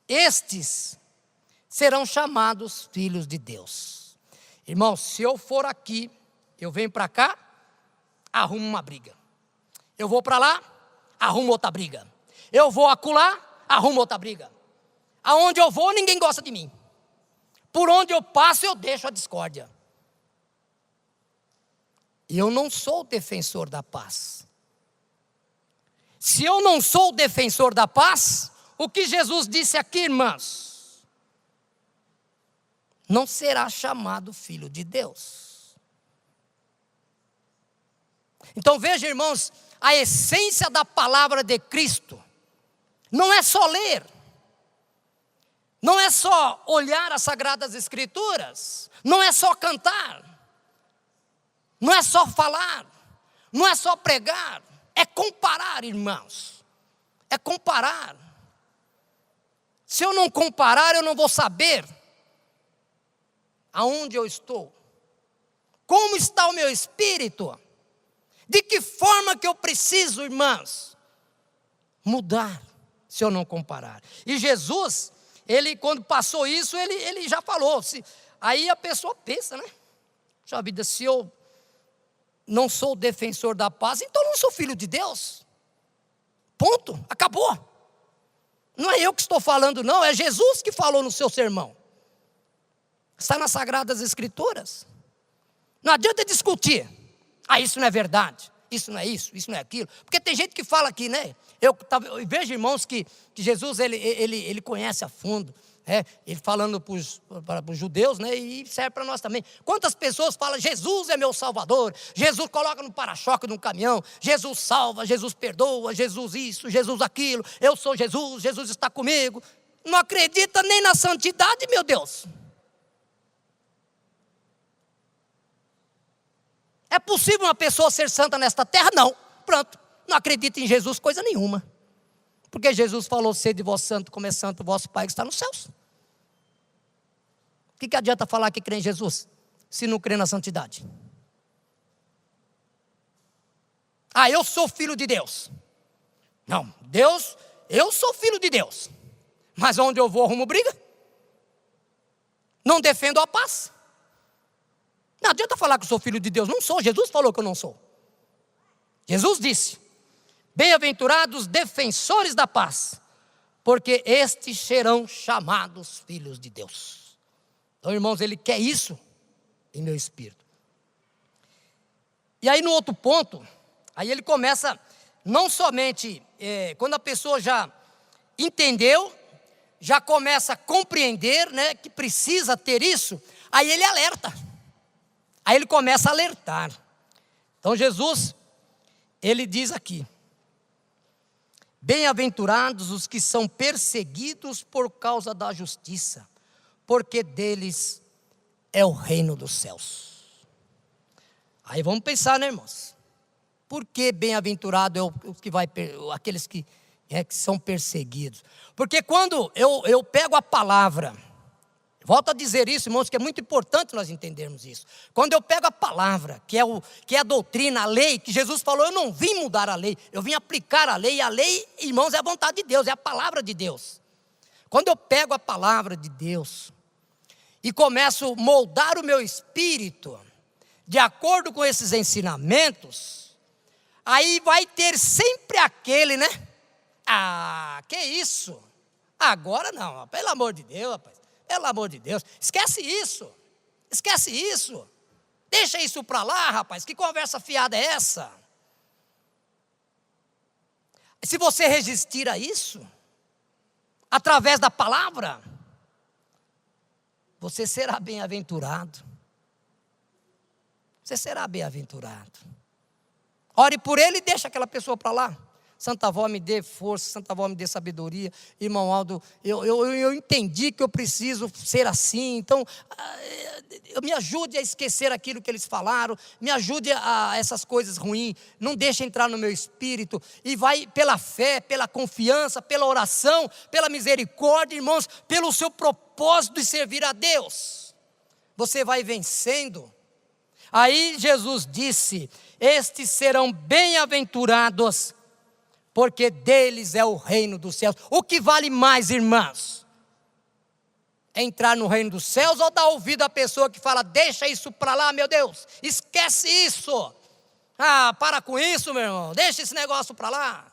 estes serão chamados filhos de Deus. Irmão, se eu for aqui, eu venho para cá, arrumo uma briga. Eu vou para lá, arrumo outra briga. Eu vou acolá, arrumo outra briga. Aonde eu vou, ninguém gosta de mim. Por onde eu passo, eu deixo a discórdia. Eu não sou o defensor da paz. Se eu não sou o defensor da paz, o que Jesus disse aqui, irmãos, não será chamado filho de Deus. Então veja, irmãos, a essência da palavra de Cristo não é só ler, não é só olhar as Sagradas Escrituras, não é só cantar, não é só falar, não é só pregar, é comparar, irmãos, é comparar. Se eu não comparar, eu não vou saber aonde eu estou, como está o meu espírito, de que forma que eu preciso, irmãos, mudar, se eu não comparar. E Jesus, ele quando passou isso, ele já falou, aí a pessoa pensa, né? Puxa vida, se eu não sou defensor da paz, então não sou filho de Deus. Ponto, acabou. Não é eu que estou falando, não, é Jesus que falou no seu sermão. Está nas Sagradas Escrituras. Não adianta discutir. Isso não é verdade, isso não é isso não é aquilo. Porque tem gente que fala aqui, né? Eu vejo, irmãos, que Jesus, ele conhece a fundo. Ele falando para os judeus, né, e serve para nós também. Quantas pessoas falam, Jesus é meu Salvador, Jesus coloca no para-choque de um caminhão, Jesus salva, Jesus perdoa, Jesus isso, Jesus aquilo, eu sou Jesus, Jesus está comigo. Não acredita nem na santidade, meu Deus. É possível uma pessoa ser santa nesta terra? Não, pronto, não acredita em Jesus coisa nenhuma. Porque Jesus falou, sede vós santo, como é santo o vosso Pai que está nos céus. O que adianta falar que crê em Jesus, se não crê na santidade? Eu sou filho de Deus. Não, Deus, eu sou filho de Deus. Mas onde eu vou, arrumo briga. Não defendo a paz. Não adianta falar que eu sou filho de Deus, não sou, Jesus falou que eu não sou. Jesus disse, bem-aventurados defensores da paz, porque estes serão chamados filhos de Deus. Então, irmãos, ele quer isso em meu espírito. E aí no outro ponto, aí ele começa, não somente, quando a pessoa já entendeu, já começa a compreender, né, que precisa ter isso, aí ele alerta. Aí ele começa a alertar. Então Jesus, ele diz aqui, bem-aventurados os que são perseguidos por causa da justiça, porque deles é o reino dos céus. Aí vamos pensar, né, irmãos? Por que bem-aventurado é o que vai, aqueles que são perseguidos? Porque quando eu pego a palavra, volto a dizer isso, irmãos, que é muito importante nós entendermos isso. Quando eu pego a palavra, que é a doutrina, a lei, que Jesus falou, eu não vim mudar a lei, eu vim aplicar a lei. E a lei, irmãos, é a vontade de Deus, é a palavra de Deus. Quando eu pego a palavra de Deus, e começo a moldar o meu espírito de acordo com esses ensinamentos, aí vai ter sempre aquele, né? Ah, que isso? Agora não, pelo amor de Deus, rapaz. Pelo amor de Deus, esquece isso. Esquece isso. Deixa isso para lá, rapaz. Que conversa fiada é essa? Se você resistir a isso, através da palavra, você será bem-aventurado. Você será bem-aventurado. Ore por ele e deixa aquela pessoa para lá. Santa Avó, me dê força, Santa Avó, me dê sabedoria. Irmão Aldo, eu entendi que eu preciso ser assim, então me ajude a esquecer aquilo que eles falaram, me ajude a essas coisas ruins, não deixe entrar no meu espírito, e vai pela fé, pela confiança, pela oração, pela misericórdia, irmãos, pelo seu propósito de servir a Deus, você vai vencendo. Aí Jesus disse: estes serão bem-aventurados, porque deles é o reino dos céus. O que vale mais, irmãos? É entrar no reino dos céus ou dar ouvido à pessoa que fala: deixa isso para lá, meu Deus, esquece isso. Ah, para com isso, meu irmão, deixa esse negócio para lá.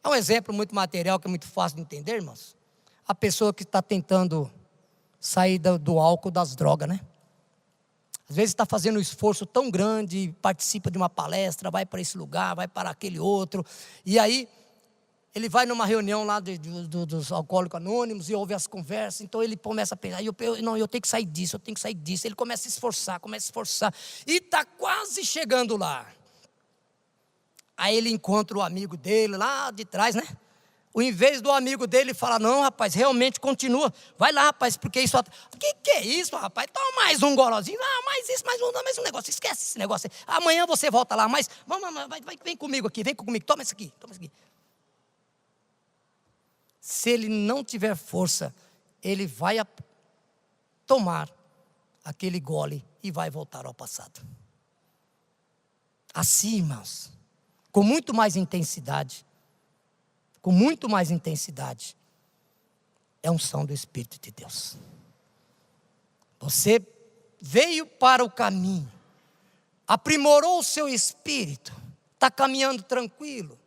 É um exemplo muito material que é muito fácil de entender, irmãos. A pessoa que está tentando sair do álcool, das drogas, né? Às vezes está fazendo um esforço tão grande, participa de uma palestra, vai para esse lugar, vai para aquele outro. E aí, ele vai numa reunião lá dos alcoólicos anônimos e ouve as conversas. Então ele começa a pensar, eu tenho que sair disso, eu tenho que sair disso. Ele começa a esforçar. E está quase chegando lá. Aí ele encontra o amigo dele lá de trás, né? Em vez do amigo dele falar: não, rapaz, realmente continua, vai lá, rapaz, porque isso... Que é isso, rapaz? Toma mais um golozinho, mais isso, mais um negócio, esquece esse negócio aí. Amanhã você volta lá, mas vem comigo aqui, toma isso aqui. Se ele não tiver força, ele vai tomar aquele gole e vai voltar ao passado. Assim, irmãos, com muito mais intensidade, é a unção do Espírito de Deus. Você veio para o caminho, aprimorou o seu espírito, está caminhando tranquilo,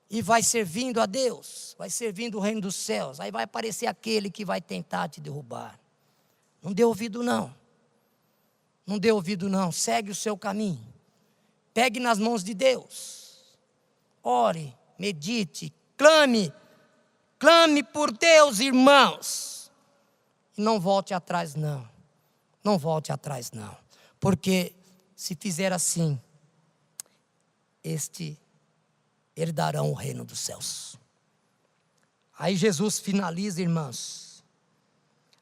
e vai servindo a Deus, vai servindo o reino dos céus. Aí vai aparecer aquele que vai tentar te derrubar. Não dê ouvido não, segue o seu caminho, pegue nas mãos de Deus, ore, medite, clame por Deus, irmãos, e não volte atrás não, porque se fizer assim, herdarão o reino dos céus. Aí Jesus finaliza, irmãos,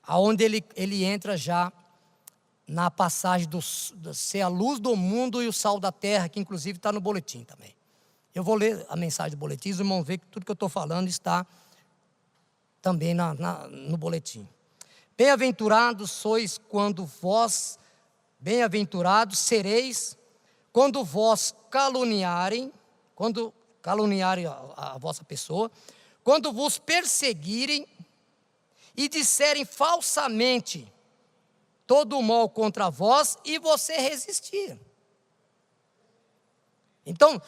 aonde ele entra já na passagem do ser a luz do mundo e o sal da terra, que inclusive está no boletim também. Eu vou ler a mensagem do boletim, os irmãos vão ver que tudo que eu estou falando está também no boletim. Bem-aventurados sois bem-aventurados sereis quando vos caluniarem, a vossa pessoa, quando vos perseguirem e disserem falsamente todo o mal contra vós e você resistir. Então,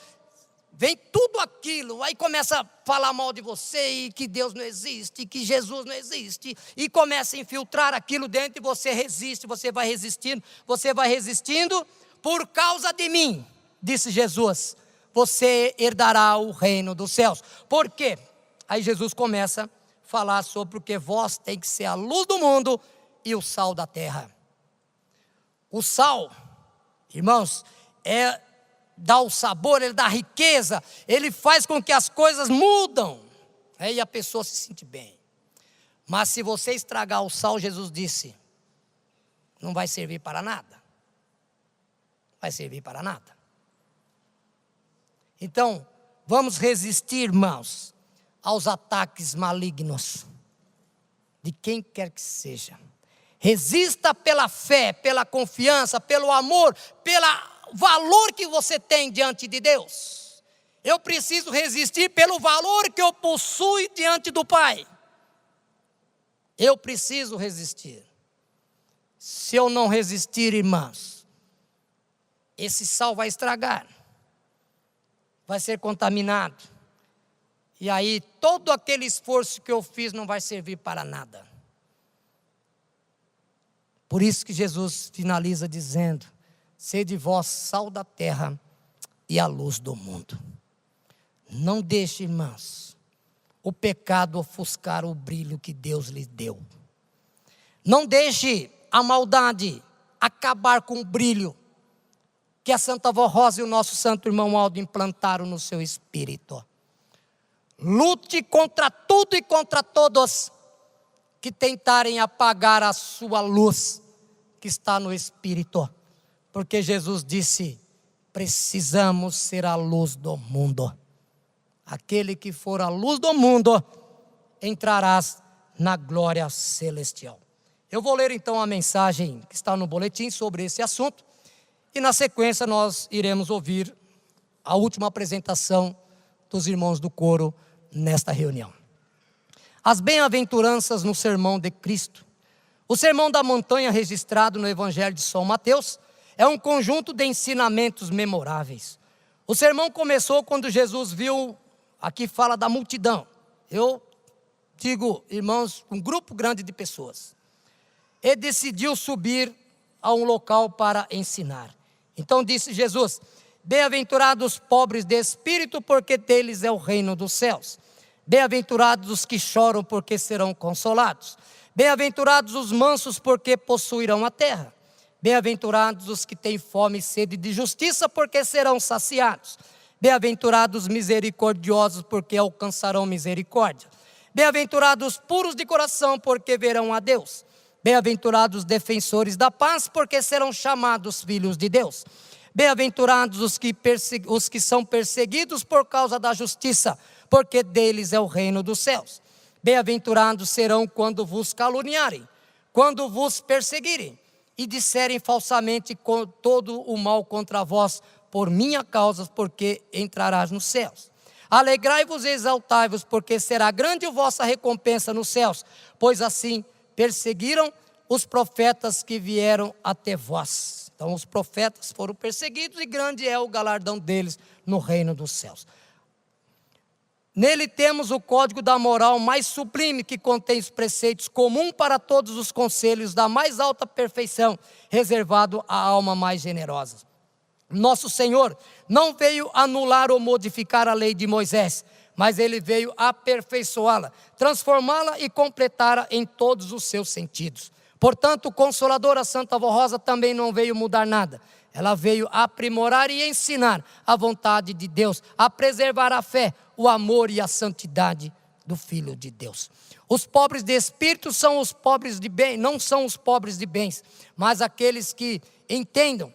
vem tudo aquilo, aí começa a falar mal de você, e que Deus não existe, que Jesus não existe, e começa a infiltrar aquilo dentro, e você resiste, você vai resistindo, por causa de mim, disse Jesus, você herdará o reino dos céus. Por quê? Aí Jesus começa a falar sobre o que vós tem que ser a luz do mundo e o sal da terra. O sal, irmãos, dá o sabor, ele dá riqueza, ele faz com que as coisas mudam, e a pessoa se sente bem. Mas se você estragar o sal, Jesus disse, não vai servir para nada. Então, vamos resistir, irmãos, aos ataques malignos de quem quer que seja. Resista pela fé, pela confiança, pelo amor, pelo valor que você tem diante de Deus. Eu preciso resistir pelo valor que eu possuo diante do Pai. Eu preciso resistir. Se eu não resistir, irmãos, esse sal vai estragar, vai ser contaminado. E aí todo aquele esforço que eu fiz não vai servir para nada. Por isso que Jesus finaliza dizendo: sede vós sal da terra e a luz do mundo. Não deixe, irmãos, o pecado ofuscar o brilho que Deus lhe deu. Não deixe a maldade acabar com o brilho que a Santa Vó Rosa e o nosso Santo Irmão Aldo implantaram no seu espírito. Lute contra tudo e contra todos que tentarem apagar a sua luz que está no espírito. Porque Jesus disse: precisamos ser a luz do mundo. Aquele que for a luz do mundo, entrarás na glória celestial. Eu vou ler então a mensagem que está no boletim sobre esse assunto. E na sequência nós iremos ouvir a última apresentação dos irmãos do coro nesta reunião. As bem-aventuranças no sermão de Cristo. O sermão da montanha registrado no Evangelho de São Mateus é um conjunto de ensinamentos memoráveis. O sermão começou quando Jesus viu, aqui fala da multidão. Eu digo, irmãos, um grupo grande de pessoas. E decidiu subir a um local para ensinar. Então disse Jesus: bem-aventurados os pobres de espírito, porque deles é o reino dos céus. Bem-aventurados os que choram, porque serão consolados. Bem-aventurados os mansos, porque possuirão a terra. Bem-aventurados os que têm fome e sede de justiça, porque serão saciados. Bem-aventurados os misericordiosos, porque alcançarão misericórdia. Bem-aventurados os puros de coração, porque verão a Deus. Bem-aventurados os defensores da paz, porque serão chamados filhos de Deus. Bem-aventurados os que são perseguidos por causa da justiça, porque deles é o reino dos céus. Bem-aventurados serão quando vos caluniarem, quando vos perseguirem e disserem falsamente todo o mal contra vós por minha causa, porque entrarás nos céus. Alegrai-vos e exaltai-vos, porque será grande a vossa recompensa nos céus, pois assim perseguiram os profetas que vieram até vós. Então os profetas foram perseguidos e grande é o galardão deles no reino dos céus. Nele temos o código da moral mais sublime, que contém os preceitos comuns para todos os conselhos da mais alta perfeição, reservado à alma mais generosa. Nosso Senhor não veio anular ou modificar a lei de Moisés, mas ele veio aperfeiçoá-la, transformá-la e completá-la em todos os seus sentidos. Portanto, o Consolador, a Santa Vó Rosa, também não veio mudar nada. Ela veio aprimorar e ensinar a vontade de Deus, a preservar a fé, o amor e a santidade do Filho de Deus. Os pobres de espírito são os pobres de bem, não são os pobres de bens, mas aqueles que entendam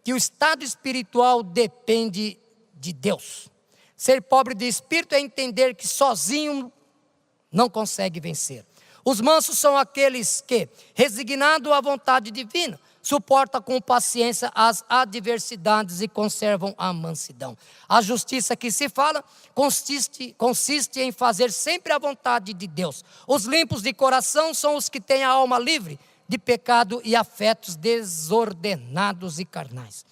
que o estado espiritual depende de Deus. Ser pobre de espírito é entender que sozinho não consegue vencer. Os mansos são aqueles que, resignado à vontade divina, suportam com paciência as adversidades e conservam a mansidão. A justiça que se fala consiste em fazer sempre a vontade de Deus. Os limpos de coração são os que têm a alma livre de pecado e afetos desordenados e carnais.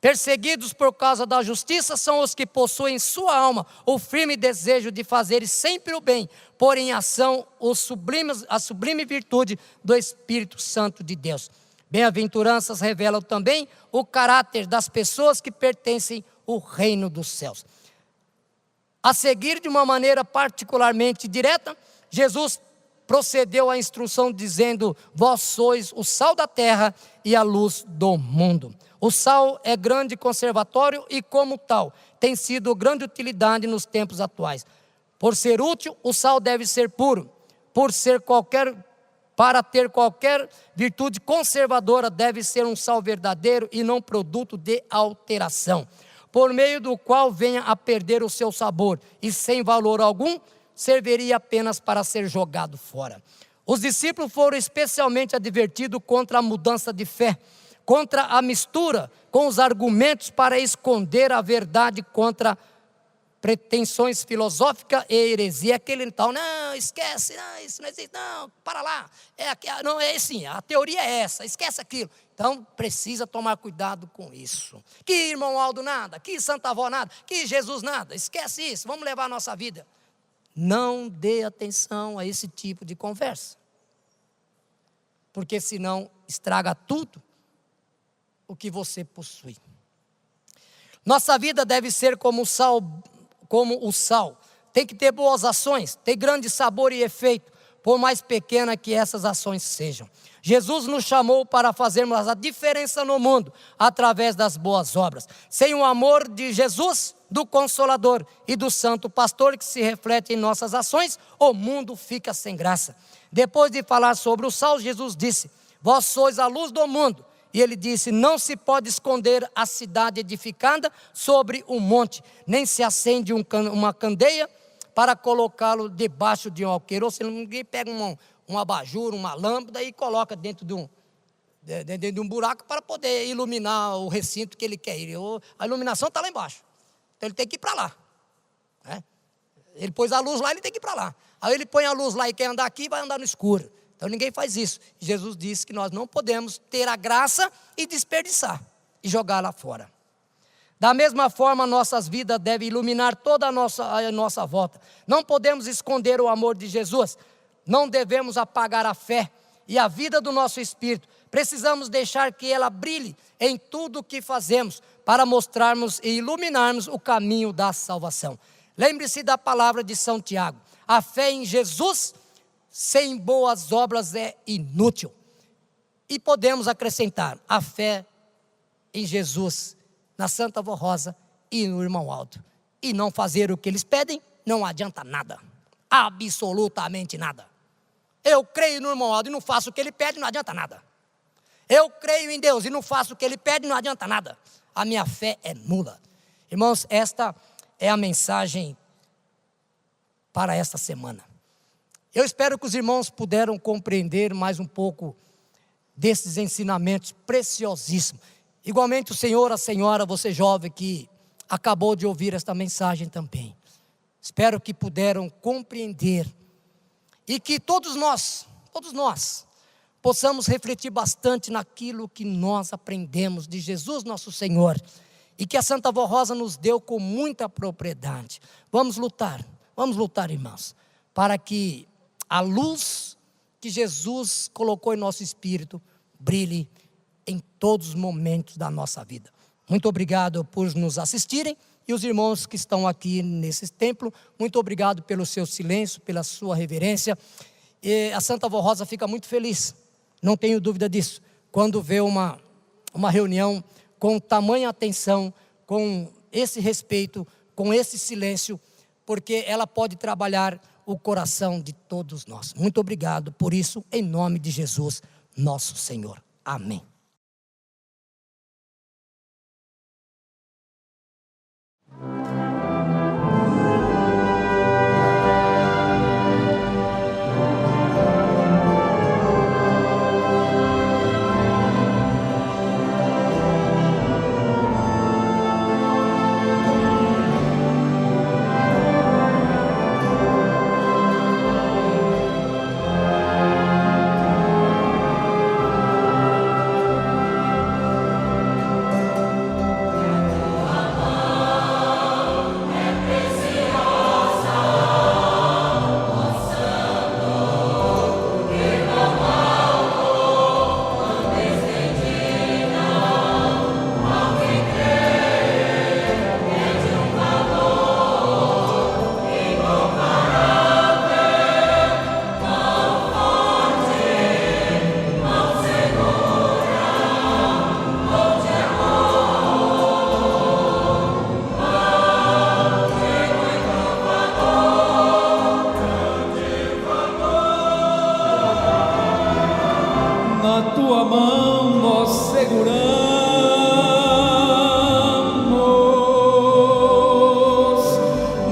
Perseguidos por causa da justiça são os que possuem em sua alma o firme desejo de fazer sempre o bem, pôr em ação a sublime virtude do Espírito Santo de Deus. Bem-aventuranças revelam também o caráter das pessoas que pertencem ao reino dos céus. A seguir, de uma maneira particularmente direta, Jesus procedeu à instrução dizendo: vós sois o sal da terra e a luz do mundo. O sal é grande conservatório e, como tal, tem sido grande utilidade nos tempos atuais. Por ser útil, o sal deve ser puro. Para ter qualquer virtude conservadora, deve ser um sal verdadeiro e não produto de alteração, por meio do qual venha a perder o seu sabor e, sem valor algum, serviria apenas para ser jogado fora. Os discípulos foram especialmente advertidos contra a mudança de fé, contra a mistura com os argumentos para esconder a verdade contra pretensões filosóficas e heresia. Aquele então, não, esquece, não, isso não existe, não, para lá. Não, é assim, a teoria é essa, esquece aquilo. Então, precisa tomar cuidado com isso. Que irmão Aldo nada, que Santa Avó nada, que Jesus nada, esquece isso, vamos levar a nossa vida. Não dê atenção a esse tipo de conversa, porque senão estraga tudo o que você possui. Nossa vida deve ser como o sal. Tem que ter boas ações, ter grande sabor e efeito, por mais pequena que essas ações sejam. Jesus nos chamou para fazermos a diferença no mundo, através das boas obras. Sem o amor de Jesus, do Consolador e do Santo Pastor que se reflete em nossas ações, o mundo fica sem graça. Depois de falar sobre o sal, Jesus disse: vós sois a luz do mundo. E ele disse: não se pode esconder a cidade edificada sobre um monte, nem se acende uma candeia para colocá-lo debaixo de um alqueire. Ou seja, ninguém pega um abajur, uma lâmpada e coloca dentro de um buraco para poder iluminar o recinto que ele quer ir. A iluminação está lá embaixo, então ele tem que ir para lá, né? Ele pôs a luz lá, ele tem que ir para lá. Aí ele põe a luz lá e quer andar aqui, vai andar no escuro. Então ninguém faz isso. Jesus disse que nós não podemos ter a graça e desperdiçar e jogar lá fora. Da mesma forma, nossas vidas devem iluminar toda a nossa volta. Não podemos esconder o amor de Jesus. Não devemos apagar a fé e a vida do nosso espírito. Precisamos deixar que ela brilhe em tudo o que fazemos, para mostrarmos e iluminarmos o caminho da salvação. Lembre-se da palavra de São Tiago: a fé em Jesus sem boas obras é inútil. E podemos acrescentar a fé em Jesus, na Santa Avó Rosa e no irmão Aldo. E não fazer o que eles pedem não adianta nada, absolutamente nada. Eu creio no irmão Aldo e não faço o que ele pede, não adianta nada. Eu creio em Deus e não faço o que ele pede, não adianta nada. A minha fé é nula. Irmãos, esta é a mensagem para esta semana. Eu espero que os irmãos puderam compreender mais um pouco desses ensinamentos preciosíssimos. Igualmente o senhor, a senhora, você jovem que acabou de ouvir esta mensagem também. Espero que puderam compreender e que todos nós possamos refletir bastante naquilo que nós aprendemos de Jesus nosso Senhor e que a Santa Avó Rosa nos deu com muita propriedade. Vamos lutar, irmãos, para que a luz que Jesus colocou em nosso espírito brilhe em todos os momentos da nossa vida. Muito obrigado por nos assistirem, e os irmãos que estão aqui nesse templo, muito obrigado pelo seu silêncio, pela sua reverência. E a Santa Avó Rosa fica muito feliz, não tenho dúvida disso, quando vê uma reunião com tamanha atenção, com esse respeito, com esse silêncio, porque ela pode trabalhar o coração de todos nós. Muito obrigado por isso, em nome de Jesus, nosso Senhor. Amém. Na tua mão nós seguramos,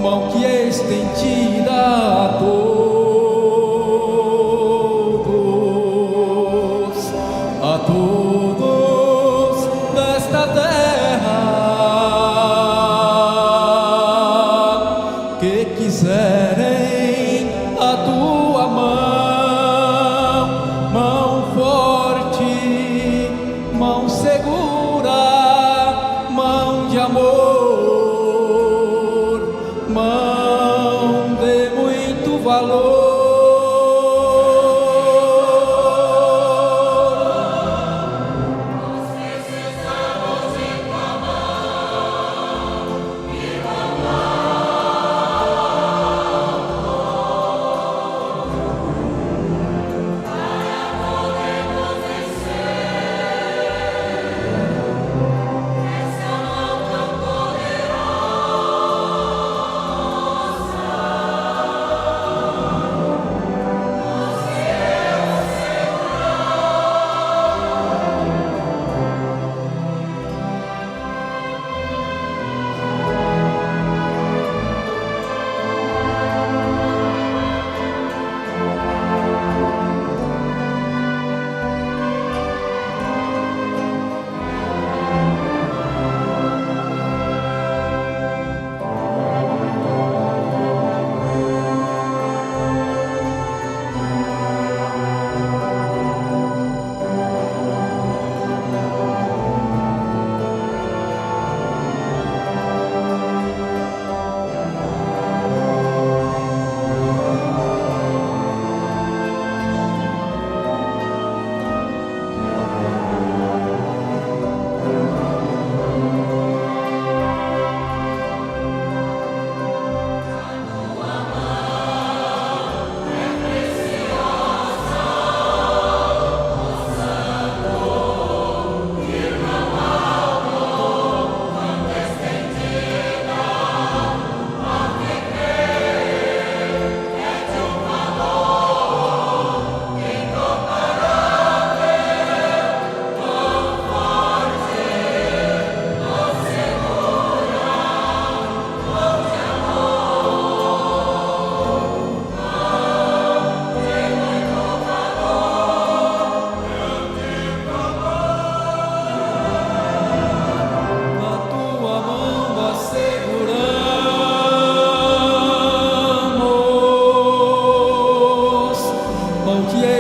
mão que é estendida a todos desta terra. quiserem a tua mão, mão forte, mão segura, mão de amor, mão de muito valor.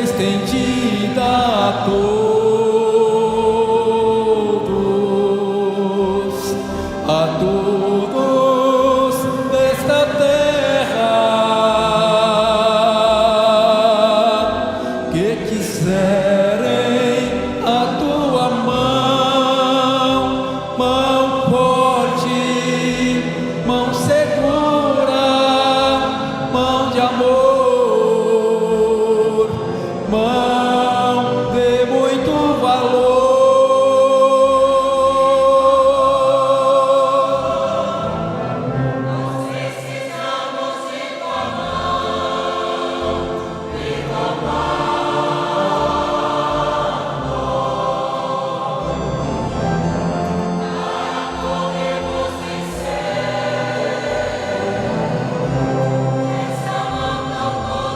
Estendida a todos desta terra que quiserem a tua mão, mão forte, mão segura, mão de amor. Mão de muito valor. Nós precisamos de tua mão, de tua para podermos vencer essa mão tão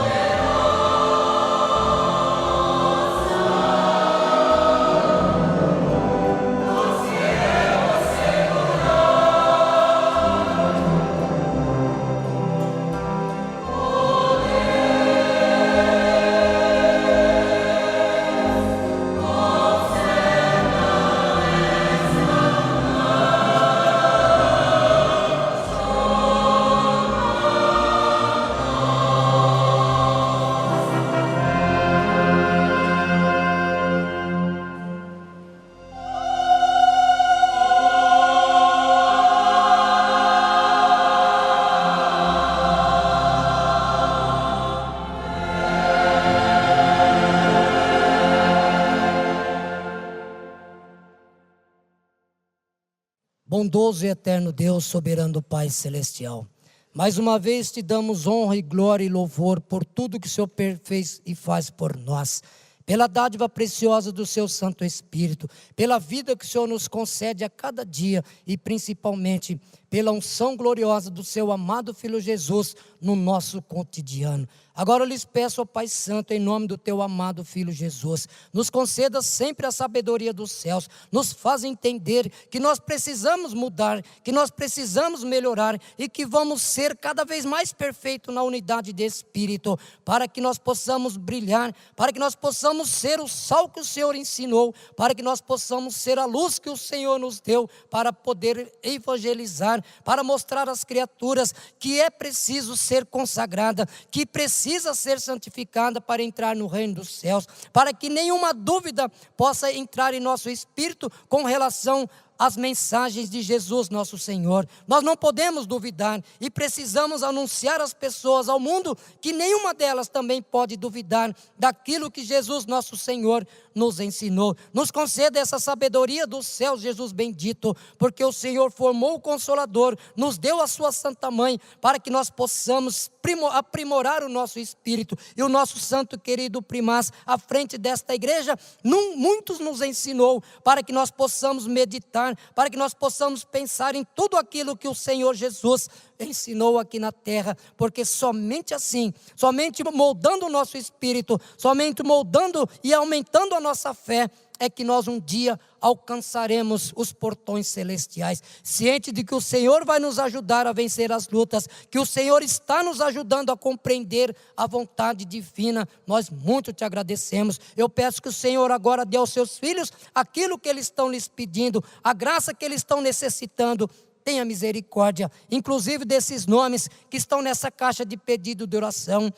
Bondoso e eterno Deus, soberano Pai celestial, mais uma vez te damos honra e glória e louvor por tudo que o Senhor fez e faz por nós, pela dádiva preciosa do seu Santo Espírito, pela vida que o Senhor nos concede a cada dia e principalmente pela unção gloriosa do seu amado Filho Jesus no nosso cotidiano. Agora eu lhes peço, ó Pai Santo, em nome do teu amado Filho Jesus, nos conceda sempre a sabedoria dos céus, nos faz entender que nós precisamos mudar, que nós precisamos melhorar e que vamos ser cada vez mais perfeitos na unidade de Espírito, para que nós possamos brilhar, para que nós possamos ser o sal que o Senhor ensinou, para que nós possamos ser a luz que o Senhor nos deu, para poder evangelizar, para mostrar às criaturas que é preciso ser consagrada, que precisa ser santificada para entrar no reino dos céus, para que nenhuma dúvida possa entrar em nosso espírito com relação às mensagens de Jesus nosso Senhor. Nós não podemos duvidar e precisamos anunciar às pessoas, ao mundo, que nenhuma delas também pode duvidar daquilo que Jesus nosso Senhor nos ensinou. Nos conceda essa sabedoria dos céus, Jesus bendito, porque o Senhor formou o Consolador, nos deu a sua Santa Mãe, para que nós possamos aprimorar o nosso espírito. E o nosso santo querido primaz, à frente desta igreja, muitos nos ensinou, para que nós possamos meditar, para que nós possamos pensar em tudo aquilo que o Senhor Jesus ensinou aqui na terra, porque somente assim, somente moldando o nosso espírito, somente moldando e aumentando a nossa fé, é que nós um dia alcançaremos os portões celestiais, ciente de que o Senhor vai nos ajudar a vencer as lutas, que o Senhor está nos ajudando a compreender a vontade divina. Nós muito te agradecemos. Eu peço que o Senhor agora dê aos seus filhos aquilo que eles estão lhes pedindo, a graça que eles estão necessitando. Tenha misericórdia, inclusive desses nomes que estão nessa caixa de pedido de oração.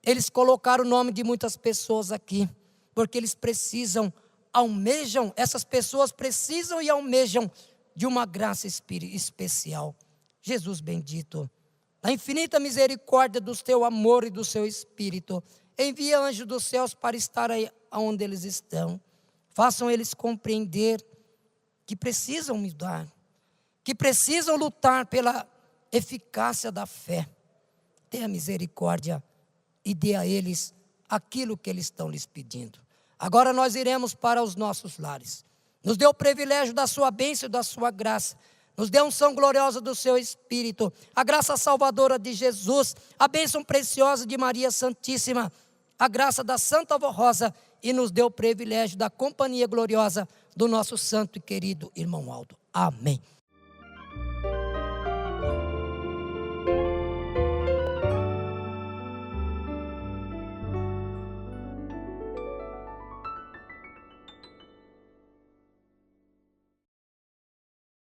Eles colocaram o nome de muitas pessoas aqui, porque eles precisam, almejam, essas pessoas precisam e almejam de uma graça especial. Jesus bendito, na infinita misericórdia do teu amor e do seu Espírito, envia anjos dos céus para estar aí onde eles estão. Façam eles compreender que precisam mudar, que precisam lutar pela eficácia da fé. Tenha misericórdia e dê a eles aquilo que eles estão lhes pedindo. Agora nós iremos para os nossos lares. Nos dê o privilégio da sua bênção e da sua graça. Nos dê a unção gloriosa do seu Espírito, a graça salvadora de Jesus, a bênção preciosa de Maria Santíssima, a graça da Santa Avó Rosa, e nos dê o privilégio da companhia gloriosa do nosso santo e querido irmão Aldo. Amém.